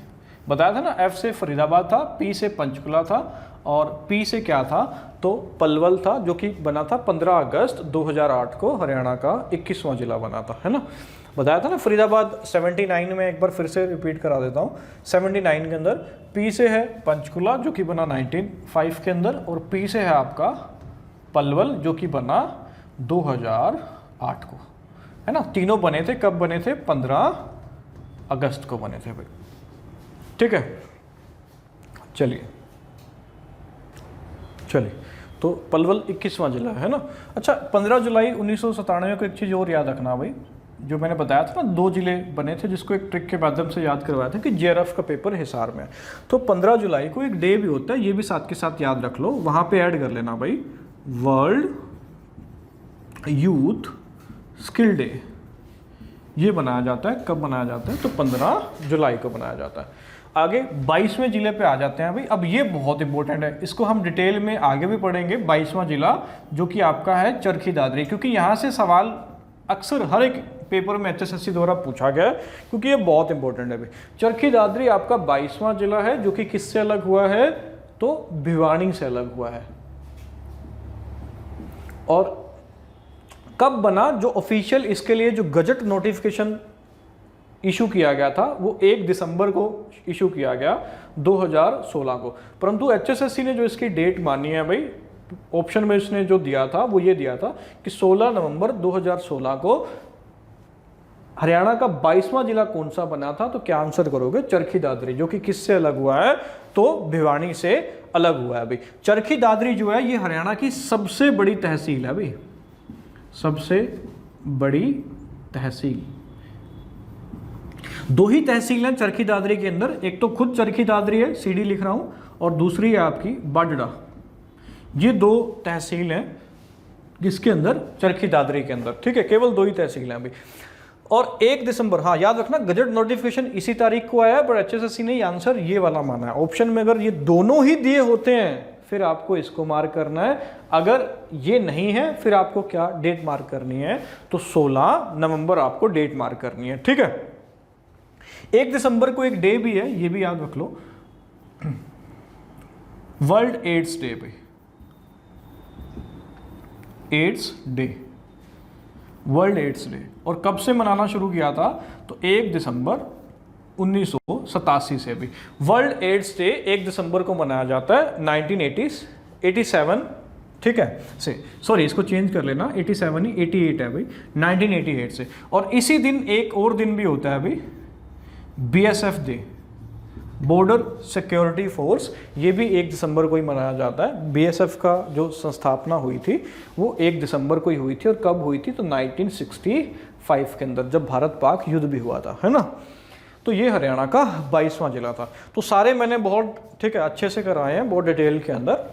S1: बताया था ना, F से फरीदाबाद था, P से पंचकुला था, और P से क्या था, तो पलवल था, जो कि बना था 15 अगस्त 2008 को हरियाणा का 21वां जिला बना था, है ना। बताया था ना फरीदाबाद 79 में, एक बार फिर से रिपीट करा देता हूँ, 79 के अंदर P से है पंचकुला जो कि बना 1905 के अंदर, और P से है आपका पलवल जो कि बना 2008 को, है ना। तीनों बने थे, कब बने थे, 15 अगस्त को बने थे भाई। ठीक है, चलिए तो पलवल 21वां जिला है ना। अच्छा, 15 जुलाई 1997 को एक चीज़ और याद रखना भाई, जो मैंने बताया था ना 2 जिले बने थे, जिसको एक ट्रिक के माध्यम से याद करवाया था कि JRF का पेपर हिसार में है। तो 15 जुलाई को एक डे भी होता है, ये भी साथ के साथ याद रख लो, वहाँ पे ऐड कर लेना भाई, वर्ल्ड यूथ स्किल डे। ये बनाया जाता है, कब बनाया जाता है, तो 15 जुलाई को बनाया जाता है। आगे 22वें जिले पे आ जाते हैं भाई। अब ये बहुत इंपॉर्टेंट है, इसको हम डिटेल में आगे भी पढ़ेंगे। 22वां जिला जो कि आपका है चरखी दादरी, क्योंकि यहाँ से सवाल अक्सर हर एक पेपर में HSSC द्वारा पूछा गया है, क्योंकि ये बहुत इंपॉर्टेंट है भाई। चरखी दादरी आपका 22वां जिला है, जो कि किससे अलग हुआ है, तो भिवानी से अलग हुआ है। और कब बना, जो ऑफिशियल इसके लिए जो गजट नोटिफिकेशन इशू किया गया था वो 1 दिसंबर को इशू किया गया 2016 को। परंतु HSSC ने जो इसकी डेट मानी है भाई, ऑप्शन में इसने जो दिया था वो ये दिया था कि 16 नवंबर 2016 को हरियाणा का 22वां जिला कौन सा बना था, तो क्या आंसर करोगे, चरखी दादरी, जो कि किससे अलग हुआ है, तो भिवानी से अलग हुआ है भाई। चरखी दादरी जो है ये हरियाणा की सबसे बड़ी तहसील है भाई, सबसे बड़ी तहसील, 2 ही तहसील हैं चरखी दादरी के अंदर, एक तो खुद चरखी दादरी है, सीडी लिख रहा हूँ, और दूसरी है आपकी बाडड़ा। ये 2 तहसील हैं जिसके अंदर चरखी दादरी के अंदर, ठीक है, केवल 2 ही तहसील हैं अभी। और 1 दिसंबर, हाँ याद रखना, गजट नोटिफिकेशन इसी तारीख को आया है, पर HSSC ने आंसर ये वाला माना है। ऑप्शन में अगर ये दोनों ही दिए होते हैं फिर आपको इसको मार्क करना है, अगर ये नहीं है फिर आपको क्या डेट मार्क करनी है, तो 16 नवंबर आपको डेट मार्क करनी है, ठीक है। 1 दिसंबर को एक डे भी है, ये भी याद रख लो, वर्ल्ड एड्स डे पे, AIDS day, world AIDS day. और कब से मनाना शुरू किया था, तो 1 दिसंबर 1987 से भी। वर्ल्ड एड्स डे 1 दिसंबर को मनाया जाता है 1987, ठीक है, से, सॉरी इसको चेंज कर लेना, 87 ही 88 है भाई, 1988 से। और इसी दिन एक और दिन भी होता है अभी, BSF day, border security force, ये भी 1 दिसंबर को ही मनाया जाता है। BSF का जो संस्थापना हुई थी वो 1 दिसंबर को ही हुई थी, और कब हुई थी, तो 1965 के अंदर, जब भारत पाक युद्ध भी हुआ था, है ना। तो ये हरियाणा का 22वां जिला था। तो सारे मैंने बहुत, ठीक है, अच्छे से कराए हैं, बहुत डिटेल के अंदर।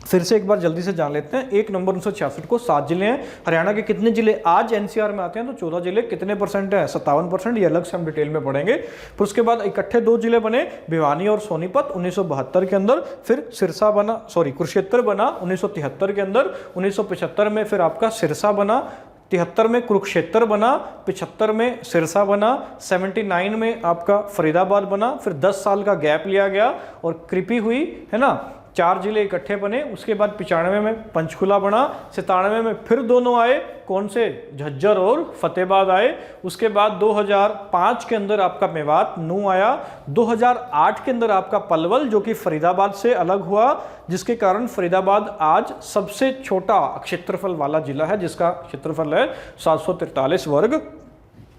S1: फिर से एक बार जल्दी से जान लेते हैं। 1 नंबर 1966 को 7 जिले हैं। हरियाणा के कितने जिले आज NCR में आते हैं, तो 14 जिले। कितने परसेंट है, 57%, ये अलग से हम डिटेल में पढ़ेंगे। फिर उसके बाद इकट्ठे 2 जिले बने, भिवानी और सोनीपत 1972 के अंदर। फिर सिरसा बना, सॉरी कुरुक्षेत्र बना 1973 के अंदर। 1975 में फिर आपका सिरसा बना, 73 में कुरुक्षेत्र बना, 75 में सिरसा बना, 79 में आपका फरीदाबाद बना। फिर 10 साल का गैप लिया गया और कृपी हुई, है ना, 4 जिले इकट्ठे बने। उसके बाद 95 में पंचकुला बना, 97 में फिर दोनों आए, कौन से, झज्जर और फतेहाबाद आए। उसके बाद 2005 के अंदर आपका मेवात नू आया। 2008 के अंदर आपका पलवल, जो कि फरीदाबाद से अलग हुआ, जिसके कारण फरीदाबाद आज सबसे छोटा क्षेत्रफल वाला जिला है, जिसका क्षेत्रफल है 743 वर्ग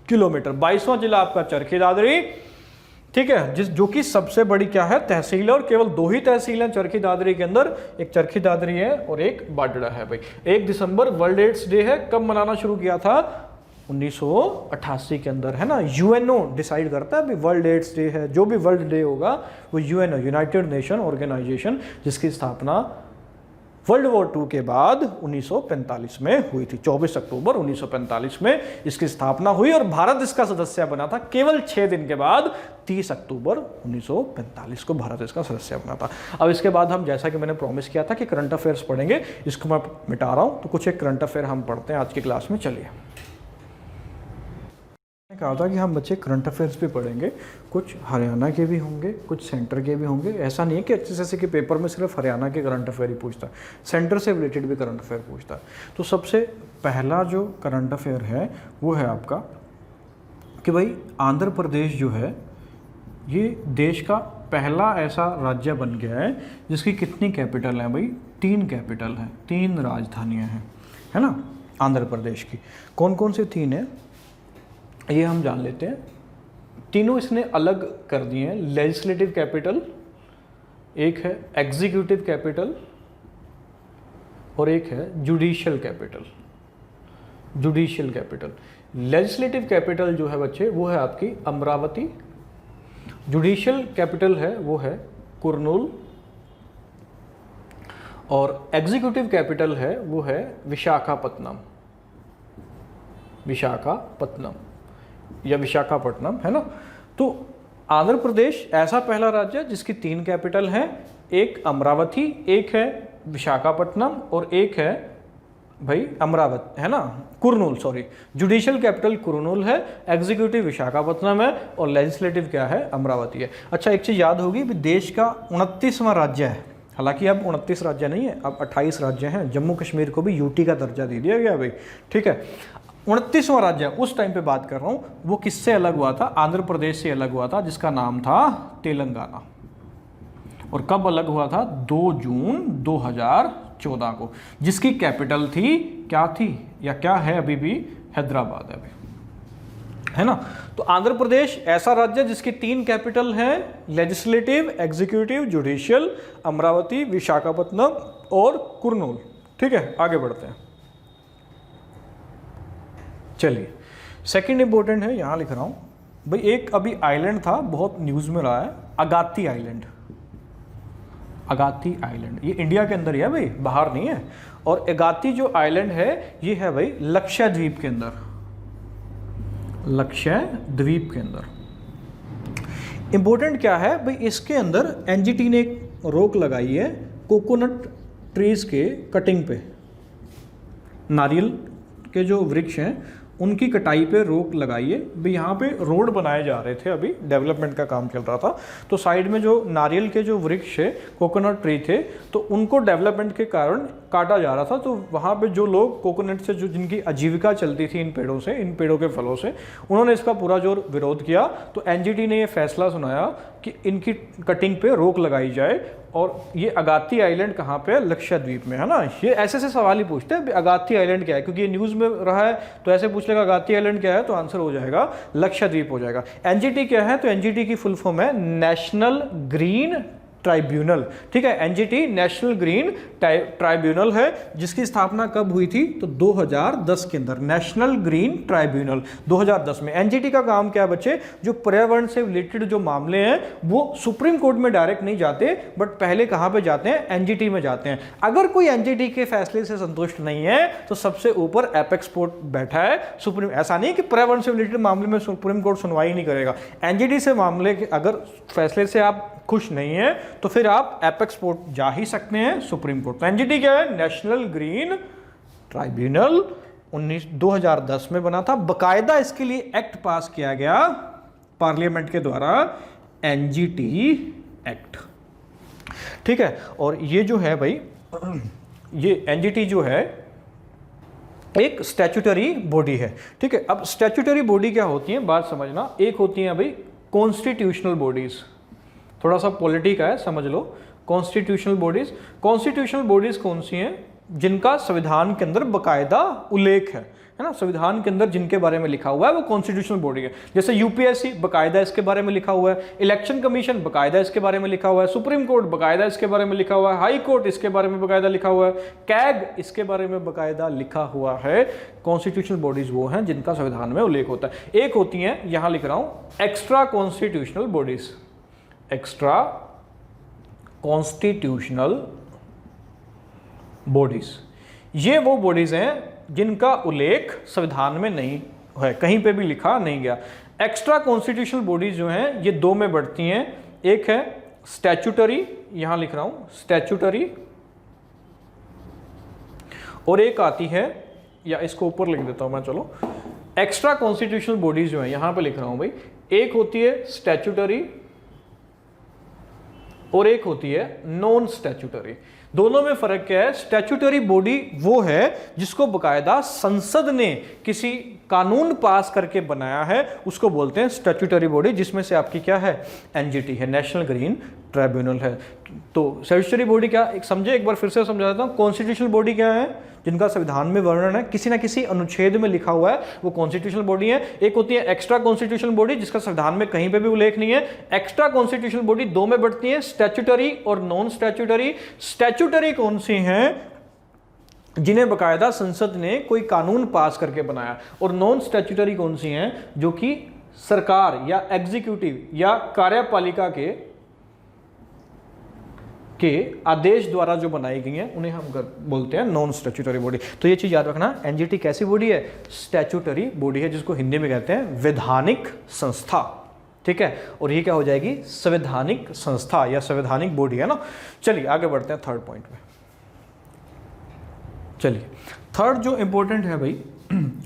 S1: किलोमीटर। 22वां जिला आपका चरखी दादरी, ठीक है, जो कि सबसे बड़ी क्या है, तहसील है। और केवल 2 ही तहसील हैं चरखी दादरी के अंदर, एक चरखी दादरी है और एक बाडड़ा है भाई। 1 दिसंबर वर्ल्ड एड्स डे है। कब मनाना शुरू किया था, 1988 के अंदर, है ना। UNO डिसाइड करता है, अभी वर्ल्ड एड्स डे है, जो भी वर्ल्ड डे होगा वो UNO, यूनाइटेड नेशन ऑर्गेनाइजेशन, जिसकी स्थापना वर्ल्ड वॉर 2 के बाद 1945 में हुई थी। 24 अक्टूबर 1945 में इसकी स्थापना हुई और भारत इसका सदस्य बना था केवल 6 दिन के बाद। 30 अक्टूबर 1945 को भारत इसका सदस्य बना था। अब इसके बाद हम, जैसा कि मैंने प्रॉमिस किया था कि करंट अफेयर्स पढ़ेंगे, इसको मैं मिटा रहा हूँ, तो कुछ एक करंट अफेयर हम पढ़ते हैं आज की क्लास में। चलिए, कहा था कि हम बच्चे करंट अफेयर्स भी पढ़ेंगे, कुछ हरियाणा के भी होंगे, कुछ सेंटर के भी होंगे। ऐसा नहीं है कि HSSC के पेपर में सिर्फ हरियाणा के करंट अफेयर ही पूछता है, सेंटर से रिलेटेड भी करंट अफेयर पूछता है। तो सबसे पहला जो करंट अफेयर है वो है आपका कि भाई आंध्र प्रदेश जो है ये देश का पहला ऐसा राज्य बन गया है जिसकी कितनी कैपिटल है भाई, 3 कैपिटल हैं, 3 राजधानियाँ हैं, है ना, आंध्र प्रदेश की। कौन कौन से 3 हैं ये हम जान लेते हैं। तीनों इसने अलग कर दिए हैं। लेजिस्लेटिव कैपिटल, एक है एग्जीक्यूटिव कैपिटल और एक है judicial capital. Judicial capital, legislative capital जो है बच्चे वो है आपकी अमरावती, जुडिशियल कैपिटल है वो है कुरनूल, और एग्जीक्यूटिव कैपिटल है वो है विशाखापत्तनम। विशाखापत्तनम या विशाखापट्टनम, है ना। तो आंध्र प्रदेश ऐसा पहला राज्य है जिसकी 3 कैपिटल हैं, एक अमरावती, एक है विशाखापट्टनम और एक है भाई अमरावती, है ना, Kurnool, sorry. Judicial capital Kurnool है, एग्जीक्यूटिव विशाखापट्टनम है और लेजिस्लेटिव क्या है, अमरावती है। अच्छा, एक चीज़ याद होगी भी, देश का 29वां राज्य है, हालांकि अब 29 राज्य नहीं है, अब 28 राज्य हैं। जम्मू कश्मीर को भी UT का दर्जा दे दिया गया भाई, ठीक है। 29वां राज्य उस टाइम पे बात कर रहा हूँ, वो किससे अलग हुआ था, आंध्र प्रदेश से अलग हुआ था, जिसका नाम था तेलंगाना। और कब अलग हुआ था, 2 जून 2014 को, जिसकी कैपिटल थी, क्या थी या क्या है अभी भी, हैदराबाद है अभी, है ना। तो आंध्र प्रदेश ऐसा राज्य जिसकी 3 कैपिटल हैं, legislative, executive, judicial, Amravati, Visakhapatnam और कुरनूल, ठीक है। आगे बढ़ते हैं, चलिए। सेकंड इंपॉर्टेंट है, यहाँ लिख रहा हूँ भाई, एक अभी आइलैंड था बहुत न्यूज़ में रहा है, अगाती आइलैंड। अगाती आइलैंड ये इंडिया के अंदर ही है भाई, बाहर नहीं है। और अगाती जो आइलैंड है ये है भाई लक्षद्वीप के अंदर, लक्षद्वीप के अंदर। इंपॉर्टेंट क्या है भाई, इसके अंदर एनजीटी ने एक रोक लगाई है कोकोनट ट्रीज के कटिंग पे, नारियल के जो वृक्ष हैं उनकी कटाई पे रोक लगाई है भाई। यहाँ पे रोड बनाए जा रहे थे, अभी डेवलपमेंट का काम चल रहा था, तो साइड में जो नारियल के जो वृक्ष है, कोकोनट ट्री थे, तो उनको डेवलपमेंट के कारण काटा जा रहा था। तो वहाँ पे जो लोग कोकोनट से जो जिनकी आजीविका चलती थी इन पेड़ों से, इन पेड़ों के फलों से, उन्होंने इसका पूरा जोर विरोध किया। तो एनजीटी ने ये फैसला सुनाया कि इनकी कटिंग पे रोक लगाई जाए। और ये अगाती आइलैंड कहाँ पे है? लक्षद्वीप में, है ना। ये ऐसे से सवाल ही पूछते हैं अगाती आइलैंड क्या है, क्योंकि ये न्यूज़ में रहा है, तो ऐसे पूछ लेगा अगाती आइलैंड क्या है, तो आंसर हो जाएगा लक्षद्वीप हो जाएगा। एनजीटी क्या है? तो एनजीटी की फुल फॉर्म है नेशनल ग्रीन ट्राइब्यूनल। ठीक है, एनजीटी नेशनल ग्रीन ट्राइब्यूनल है, जिसकी स्थापना कब हुई थी? तो 2010 के अंदर, नेशनल ग्रीन ट्राइब्यूनल 2010 में। एनजीटी का काम क्या है बच्चे? जो पर्यावरण से रिलेटेड जो मामले हैं वो सुप्रीम कोर्ट में डायरेक्ट नहीं जाते, बट पहले कहां पे जाते हैं? एनजीटी में जाते हैं। अगर कोई एनजीटी के फैसले से संतुष्ट नहीं है तो सबसे ऊपर एपेक्स कोर्ट बैठा है सुप्रीम। ऐसा नहीं कि पर्यावरण से रिलेटेड मामले में सुप्रीम कोर्ट सुनवाई नहीं करेगा। एनजीटी से मामले के अगर फैसले से आप खुश नहीं है तो फिर आप एपेक्स कोर्ट जा ही सकते हैं, सुप्रीम कोर्ट। तो एनजीटी क्या है? नेशनल ग्रीन ट्राइब्यूनल 2010 में बना था। बकायदा इसके लिए एक्ट पास किया गया पार्लियामेंट के द्वारा, एनजीटी एक्ट। ठीक है, और ये जो है भाई, ये एनजीटी जो है एक स्टैट्यूटरी बॉडी है। ठीक है, अब स्टैट्यूटरी बॉडी क्या होती है बात समझना। एक होती है भाई कॉन्स्टिट्यूशनल बॉडीज, थोड़ा सा पॉलिटिक है, समझ लो। कॉन्स्टिट्यूशनल बॉडीज, कॉन्स्टिट्यूशनल बॉडीज कौन सी हैं? जिनका संविधान के अंदर बकायदा उल्लेख है ना, संविधान के अंदर जिनके बारे में लिखा हुआ है वो कॉन्स्टिट्यूशनल बॉडी है। जैसे यूपीएससी बकायदा इसके बारे में लिखा हुआ है, इलेक्शन कमीशन बकायदा इसके बारे में लिखा हुआ है, सुप्रीम कोर्ट बकायदा इसके बारे में लिखा हुआ है, हाई कोर्ट इसके बारे में बकायदा लिखा हुआ है, कैग इसके बारे में बकायदा लिखा हुआ है। कॉन्स्टिट्यूशनल बॉडीज वो हैं जिनका संविधान में उल्लेख होता है। एक होती है, यहां लिख रहा हूं, extra constitutional bodies. Extra constitutional bodies, ये वो बॉडीज हैं जिनका उल्लेख संविधान में नहीं है, कहीं पे भी लिखा नहीं गया। एक्स्ट्रा कॉन्स्टिट्यूशनल बॉडीज जो हैं ये दो में बढ़ती हैं। एक है स्टैट्यूटरी, यहां लिख रहा हूं स्टैट्यूटरी, और एक आती है, या इसको ऊपर लिख देता हूं मैं, चलो। एक्स्ट्रा कॉन्स्टिट्यूशनल बॉडीज जो है यहां पे लिख रहा हूं भाई, एक होती है स्टैट्यूटरी और एक होती है नॉन स्टैट्यूटरी। दोनों में फर्क क्या है? स्टैट्यूटरी बॉडी वो है जिसको बकायदा संसद ने किसी कानून पास करके बनाया है, उसको बोलते हैं स्टैट्यूटरी बॉडी, जिसमें से आपकी क्या है? एनजीटी है, नेशनल ग्रीन ट्राइब्यूनल है। तो स्टैट्यूटरी बॉडी क्या, एक समझे, एक बार फिर से समझा देता हूं। कॉन्स्टिट्यूशनल बॉडी क्या है? जिनका संविधान में वर्णन है, किसी ना किसी अनुच्छेद में लिखा हुआ है, वो कॉन्स्टिट्यूशनल बॉडी है। एक होती है एक्स्ट्रा कॉन्स्टिट्यूशनल बॉडी, जिसका संविधान में कहीं पे भी उल्लेख नहीं है। एक्स्ट्रा कॉन्स्टिट्यूशनल बॉडी दो में बढ़ती है, स्टैट्यूटरी और नॉन स्टैट्यूटरी। स्टैट्यूटरी कौन सी हैं? जिन्हें बकायदा संसद ने कोई कानून पास करके बनाया। और नॉन स्टैट्यूटरी कौन सी हैं? जो कि सरकार या एग्जीक्यूटिव या कार्यपालिका के आदेश द्वारा जो बनाई गई हैं उन्हें हम बोलते हैं नॉन स्टैट्यूटरी बॉडी। तो ये चीज याद रखना, एनजीटी कैसी बॉडी है? स्टैट्यूटरी बॉडी है, जिसको हिंदी में कहते हैं वैधानिक संस्था। ठीक है, और ये क्या हो जाएगी? संवैधानिक संस्था या संवैधानिक बॉडी, है ना। चलिए आगे बढ़ते हैं थर्ड पॉइंट पे। चलिए थर्ड जो इंपॉर्टेंट है भाई,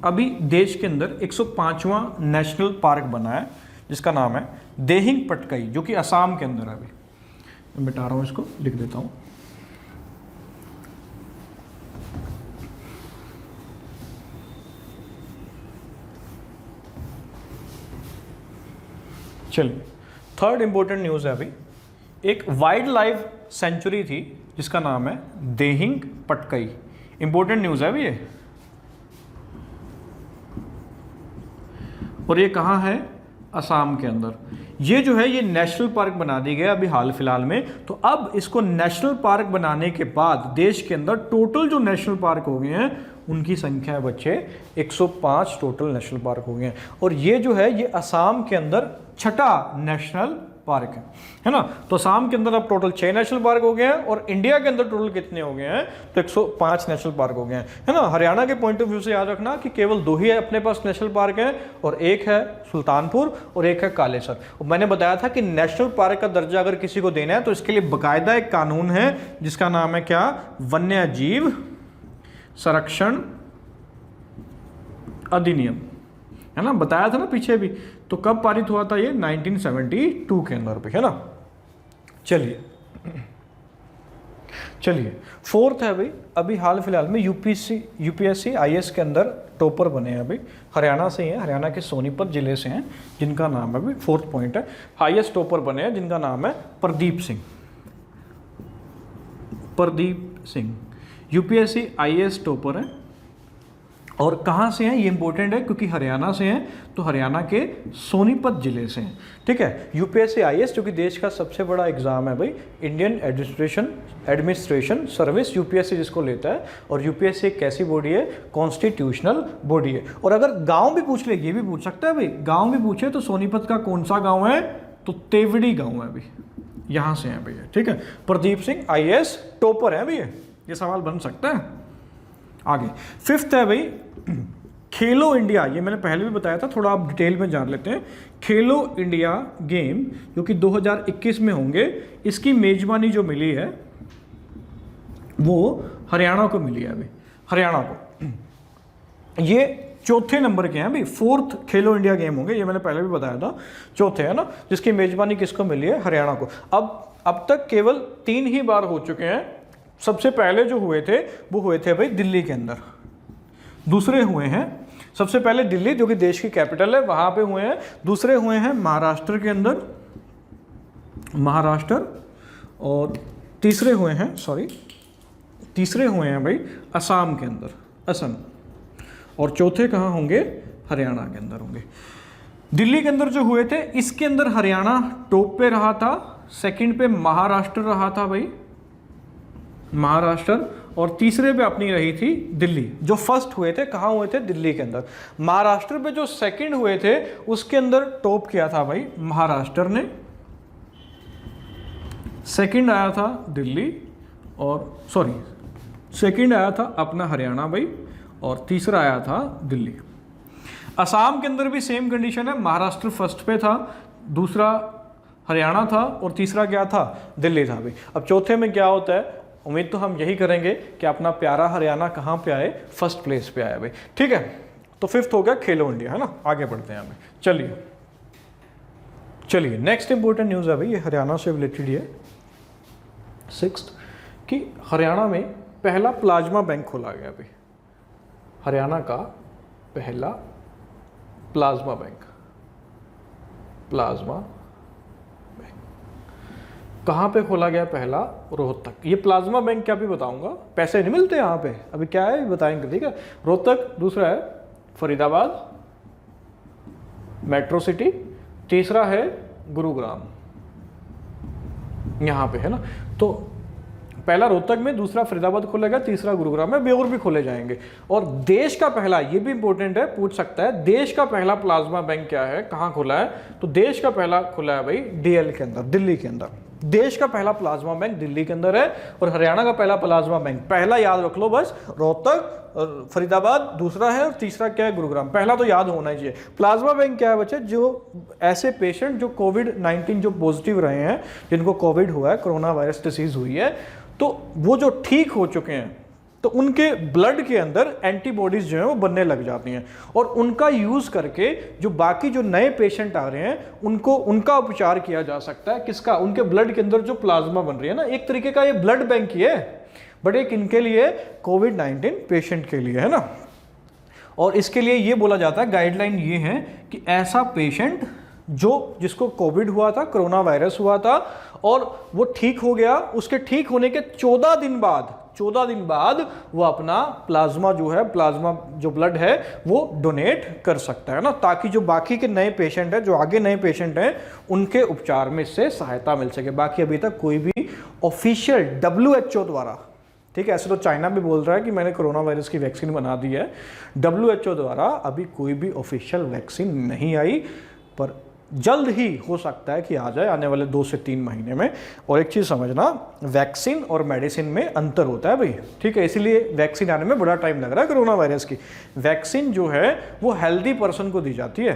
S1: अभी देश के अंदर 105वां नेशनल पार्क बना है, जिसका नाम है देहिंग पटकाई, जो कि असम के अंदर है। अभी मैं मिटा रहा हूं, इसको लिख देता हूं। चलिए थर्ड इंपॉर्टेंट न्यूज़ है अभी, एक वाइल्ड लाइफ सेंचुरी थी जिसका नाम है देहिंग पटकाई। इंपॉर्टेंट न्यूज़ है अभी ये, और ये कहाँ है? असम के अंदर। ये जो है ये नेशनल पार्क बना दी गया अभी हाल फिलहाल में। तो अब इसको नेशनल पार्क बनाने के बाद देश के अंदर टोटल जो नेशनल पार्क हो गए हैं उनकी संख्या है बच्चे 105 टोटल नेशनल पार्क हो गए हैं। और ये जो है ये असम के अंदर छठा नेशनल पार्क है ना। तो असम के अंदर अब टोटल 6 नेशनल पार्क हो गए हैं और इंडिया के अंदर टोटल कितने हो गए हैं, तो 105 नेशनल पार्क हो गए हैं, है ना। हरियाणा के पॉइंट ऑफ व्यू से याद रखना कि केवल 2 ही है अपने पास नेशनल पार्क है, और एक है सुल्तानपुर और एक है कालेसर। और मैंने बताया था कि नेशनल पार्क का दर्जा अगर किसी को देना है तो इसके लिए बाकायदा एक कानून है जिसका नाम है क्या, वन्य जीव संरक्षण अधिनियम, है ना। बताया था ना पीछे भी। तो कब पारित हुआ था ये, 1972 के अंदर पे, है ना। चलिए फोर्थ है भाई, अभी हाल फिलहाल में यूपीएससी आईएएस के अंदर टॉपर बने हैं अभी, हरियाणा से ही हैं, हरियाणा के सोनीपत जिले से हैं, जिनका नाम है अभी, फोर्थ पॉइंट है, हाईएस्ट टॉपर बने हैं जिनका नाम है Pradeep Singh. UPSC IAS topper है। और कहाँ से हैं ये इंपॉर्टेंट है क्योंकि हरियाणा से हैं, तो हरियाणा के सोनीपत जिले से हैं, ठीक है। यूपीएससी आईएएस जो कि देश का सबसे बड़ा एग्जाम है भाई, इंडियन एडमिनिस्ट्रेशन सर्विस यूपीएससी जिसको लेता है। और यूपीएससी एक कैसी बॉडी है, कॉन्स्टिट्यूशनल बॉडी है। और अगर गांव भी पूछ ले, ये भी पूछ सकता है भाई, गांव भी पूछे तो सोनीपत का कौन सा गाँव है, तो तेवड़ी गाँव है भाई, यहाँ से है भैया, ठीक है। प्रदीप सिंह आईएएस टॉपर है भैया, ये सवाल बन सकता है। आगे फिफ्थ है भाई खेलो इंडिया, ये मैंने पहले भी बताया था, थोड़ा आप डिटेल में जान लेते हैं। खेलो इंडिया गेम जो कि 2021 में होंगे, इसकी मेजबानी जो मिली है वो हरियाणा को मिली है अभी, हरियाणा को। ये चौथे नंबर के हैं अभी, फोर्थ खेलो इंडिया गेम होंगे, ये मैंने पहले भी बताया था, चौथे है ना, जिसकी मेजबानी किसको मिली है, हरियाणा को। अब तक केवल 3 ही बार हो चुके हैं। सबसे पहले जो हुए थे वो हुए थे भाई दिल्ली के अंदर, दूसरे हुए हैं सबसे पहले दिल्ली जो कि देश की कैपिटल है वहां पे हुए हैं, दूसरे हुए हैं महाराष्ट्र के अंदर, महाराष्ट्र, और तीसरे हुए हैं भाई असम के अंदर, असम, और चौथे कहाँ होंगे, हरियाणा के अंदर होंगे। दिल्ली के अंदर जो हुए थे इसके अंदर हरियाणा टॉप पे रहा था, सेकंड पे महाराष्ट्र रहा था भाई, महाराष्ट्र, और तीसरे पे अपनी रही थी दिल्ली। जो फर्स्ट हुए थे कहाँ हुए थे, दिल्ली के अंदर। महाराष्ट्र पे जो सेकंड हुए थे उसके अंदर टॉप किया था भाई महाराष्ट्र ने, सेकंड आया था दिल्ली, और सेकंड आया था अपना हरियाणा भाई, और तीसरा आया था दिल्ली। असम के अंदर भी सेम कंडीशन है, महाराष्ट्र फर्स्ट पे था, दूसरा हरियाणा था, और तीसरा क्या था, दिल्ली था भाई। अब चौथे में क्या होता है, उम्मीद तो हम यही करेंगे कि अपना प्यारा हरियाणा कहाँ पे आए, फर्स्ट प्लेस पे आए भाई, ठीक है। तो फिफ्थ हो गया खेलो इंडिया, है ना। आगे बढ़ते हैं हमें, चलिए नेक्स्ट इंपॉर्टेंट न्यूज़ है भाई, ये हरियाणा से रिलेटेड है। सिक्स्थ कि हरियाणा में पहला प्लाज्मा बैंक खोला गया भाई, हरियाणा का पहला प्लाज्मा बैंक, कहाँ पे खोला गया पहला, रोहतक। ये प्लाज्मा बैंक क्या भी बताऊंगा, पैसे नहीं मिलते यहाँ पे, अभी क्या है बताएंगे, ठीक है। रोहतक, दूसरा है फरीदाबाद मेट्रो सिटी, तीसरा है गुरुग्राम, यहाँ पे है ना। तो पहला रोहतक में, दूसरा फरीदाबाद खोलेगा, तीसरा गुरुग्राम में, और भी खोले जाएंगे। और देश का पहला, ये भी इंपॉर्टेंट है, पूछ सकता है, देश का पहला प्लाज्मा बैंक क्या है, कहाँ खुला है, तो देश का पहला खुला है भाई डीएल के अंदर, दिल्ली के अंदर। देश का पहला प्लाज्मा बैंक दिल्ली के अंदर है, और हरियाणा का पहला प्लाज्मा बैंक, पहला याद रख लो बस, रोहतक, फरीदाबाद दूसरा है, और तीसरा क्या है, गुरुग्राम। पहला तो याद होना ही चाहिए। प्लाज्मा बैंक क्या है बच्चे, जो ऐसे पेशेंट जो कोविड-19 जो पॉजिटिव रहे हैं, जिनको कोविड हुआ है, कोरोना वायरस डिसीज हुई है, तो वो जो ठीक हो चुके हैं तो उनके ब्लड के अंदर एंटीबॉडीज जो है वो बनने लग जाती हैं, और उनका यूज़ करके जो बाकी जो नए पेशेंट आ रहे हैं उनको उनका उपचार किया जा सकता है। किसका, उनके ब्लड के अंदर जो प्लाज्मा बन रही है ना, एक तरीके का ये ब्लड बैंक ही है, बट एक इनके लिए कोविड-19 पेशेंट के लिए, है ना। और इसके लिए ये बोला जाता है, गाइडलाइन ये है कि ऐसा पेशेंट जिसको कोविड हुआ था, कोरोना वायरस हुआ था, और वो ठीक हो गया, उसके ठीक होने के 14 दिन बाद वो अपना प्लाज्मा जो ब्लड है वो डोनेट कर सकता है ना, ताकि जो बाकी के नए पेशेंट हैं, जो आगे नए पेशेंट हैं, उनके उपचार में इससे सहायता मिल सके। बाकी अभी तक कोई भी ऑफिशियल WHO द्वारा ठीक है। ऐसे तो चाइना भी बोल रहा है कि मैंने कोरोना वायरस की वैक्सीन बना दी है। WHO द्वारा अभी कोई भी ऑफिशियल वैक्सीन नहीं आई, पर जल्द ही हो सकता है कि आ जाए, आने वाले 2 से 3 महीने में। और एक चीज़ समझना, वैक्सीन और मेडिसिन में अंतर होता है भाई, ठीक है। इसीलिए वैक्सीन आने में बड़ा टाइम लग रहा है कोरोना वायरस की। वैक्सीन जो है वो हेल्दी पर्सन को दी जाती है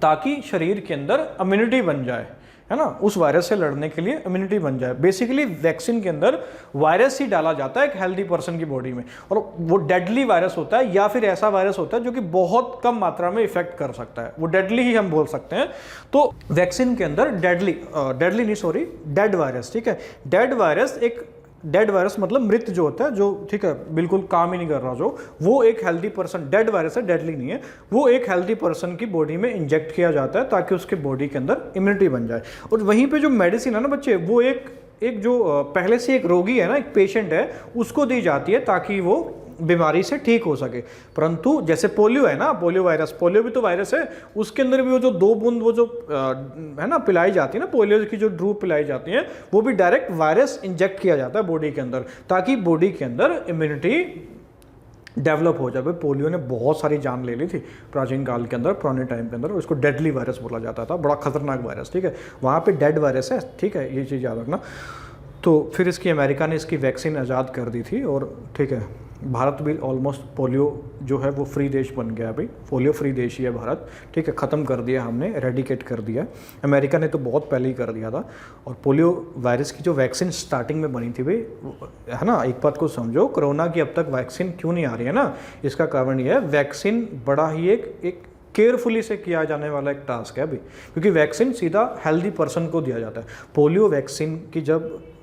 S1: ताकि शरीर के अंदर इम्यूनिटी बन जाए, है ना, उस वायरस से लड़ने के लिए इम्यूनिटी बन जाए। बेसिकली वैक्सीन के अंदर वायरस ही डाला जाता है एक हेल्दी पर्सन की बॉडी में, और वो डेडली वायरस होता है या फिर ऐसा वायरस होता है जो कि बहुत कम मात्रा में इफेक्ट कर सकता है, वो डेडली ही हम बोल सकते हैं। तो वैक्सीन के अंदर डेड वायरस, ठीक है। डेड वायरस मतलब मृत जो होता है, जो, ठीक है, बिल्कुल काम ही नहीं कर रहा, जो वो एक हेल्दी पर्सन, डेड वायरस है, डेडली नहीं है, वो एक हेल्दी पर्सन की बॉडी में इंजेक्ट किया जाता है ताकि उसके बॉडी के अंदर इम्यूनिटी बन जाए। और वहीं पे जो मेडिसिन है ना बच्चे, वो एक जो पहले से एक रोगी है ना, एक पेशेंट है, उसको दी जाती है ताकि वो बीमारी से ठीक हो सके। परंतु जैसे पोलियो है ना, पोलियो भी तो वायरस है, उसके अंदर भी वो जो 2 बूंद वो जो है ना पिलाई जाती है ना, पोलियो की जो ड्रूप पिलाई जाती है, वो भी डायरेक्ट वायरस इंजेक्ट किया जाता है बॉडी के अंदर ताकि बॉडी के अंदर इम्यूनिटी डेवलप हो जाए। पोलियो ने बहुत सारी जान ले ली थी प्राचीन काल के अंदर, पुराने टाइम के अंदर, उसको डेडली वायरस बोला जाता था, बड़ा खतरनाक वायरस, ठीक है। वहाँ पे डेड वायरस है, ठीक है, ये चीज़ याद रखना। तो फिर इसकी अमेरिका ने इसकी वैक्सीन आज़ाद कर दी थी, और ठीक है, भारत भी ऑलमोस्ट पोलियो जो है वो फ्री देश बन गया भाई, पोलियो फ्री देश ही है भारत, ठीक है। ख़त्म कर दिया हमने, एरेडिकेट कर दिया। अमेरिका ने तो बहुत पहले ही कर दिया था। और पोलियो वायरस की जो वैक्सीन स्टार्टिंग में बनी थी भाई, है ना, एक बात को समझो, कोरोना की अब तक वैक्सीन क्यों नहीं आ रही है ना, इसका कारण ये है, वैक्सीन बड़ा ही एक केयरफुली से किया जाने वाला एक टास्क है अभी, क्योंकि वैक्सीन सीधा हेल्दी पर्सन को दिया जाता है।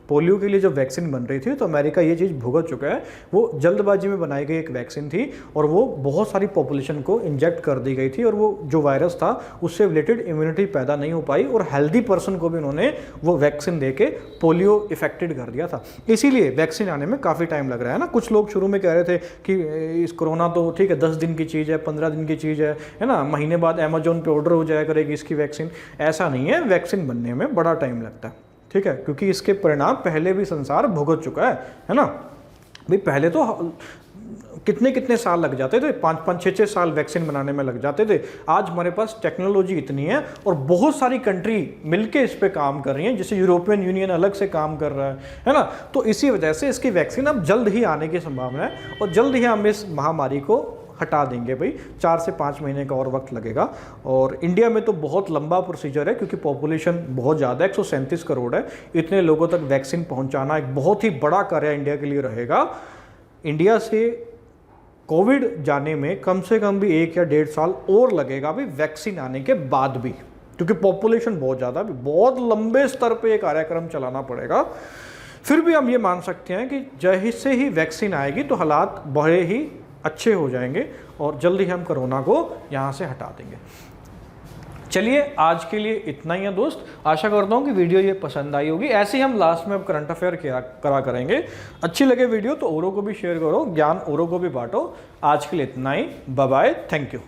S1: पोलियो के लिए जब वैक्सीन बन रही थी तो अमेरिका ये चीज़ भुगत चुका है, वो जल्दबाजी में बनाई गई एक वैक्सीन थी और वो बहुत सारी पॉपुलेशन को इंजेक्ट कर दी गई थी, और वो जो वायरस था उससे रिलेटेड इम्यूनिटी पैदा नहीं हो पाई, और हेल्दी पर्सन को भी उन्होंने वो वैक्सीन दे के पोलियो इफेक्टेड कर दिया था। इसीलिए वैक्सीन आने में काफ़ी टाइम लग रहा है ना। कुछ लोग शुरू में कह रहे थे कि इस कोरोना तो ठीक है 10 दिन की चीज़ है, 15 दिन की चीज़ है ना, महीने बाद अमेजोन पे ऑर्डर हो जाया करेगी इसकी वैक्सीन। ऐसा नहीं है, वैक्सीन बनने में बड़ा टाइम लगता है, ठीक है, क्योंकि इसके परिणाम पहले भी संसार भुगत चुका है ना। भाई पहले तो कितने साल लग जाते थे, 5-5, 6-6 साल वैक्सीन बनाने में लग जाते थे। आज हमारे पास टेक्नोलॉजी इतनी है और बहुत सारी कंट्री मिलके इस पे काम कर रही हैं, जैसे यूरोपियन यूनियन अलग से काम कर रहा है ना। तो इसी वजह से इसकी वैक्सीन अब जल्द ही आने की संभावना है, और जल्द ही हम इस महामारी को हटा देंगे भाई। 4 से 5 महीने का और वक्त लगेगा। और इंडिया में तो बहुत लंबा प्रोसीजर है, क्योंकि पॉपुलेशन बहुत ज़्यादा है, 137 करोड़ है। इतने लोगों तक वैक्सीन पहुंचाना एक बहुत ही बड़ा कार्य इंडिया के लिए रहेगा। इंडिया से कोविड जाने में कम से कम भी 1 या 1.5 साल और लगेगा भी, वैक्सीन आने के बाद भी, क्योंकि पॉपुलेशन बहुत ज़्यादा, भी बहुत लंबे स्तर पर यह कार्यक्रम चलाना पड़ेगा। फिर भी हम ये मान सकते हैं कि जैसे ही वैक्सीन आएगी तो हालात बड़े ही अच्छे हो जाएंगे और जल्दी ही हम कोरोना को यहाँ से हटा देंगे। चलिए आज के लिए इतना ही है दोस्त। आशा करता हूँ कि वीडियो ये पसंद आई होगी। ऐसे ही हम लास्ट में अब करंट अफेयर करा करेंगे। अच्छी लगे वीडियो तो औरों को भी शेयर करो, ज्ञान औरों को भी बांटो। आज के लिए इतना ही, बाय बाय, थैंक यू।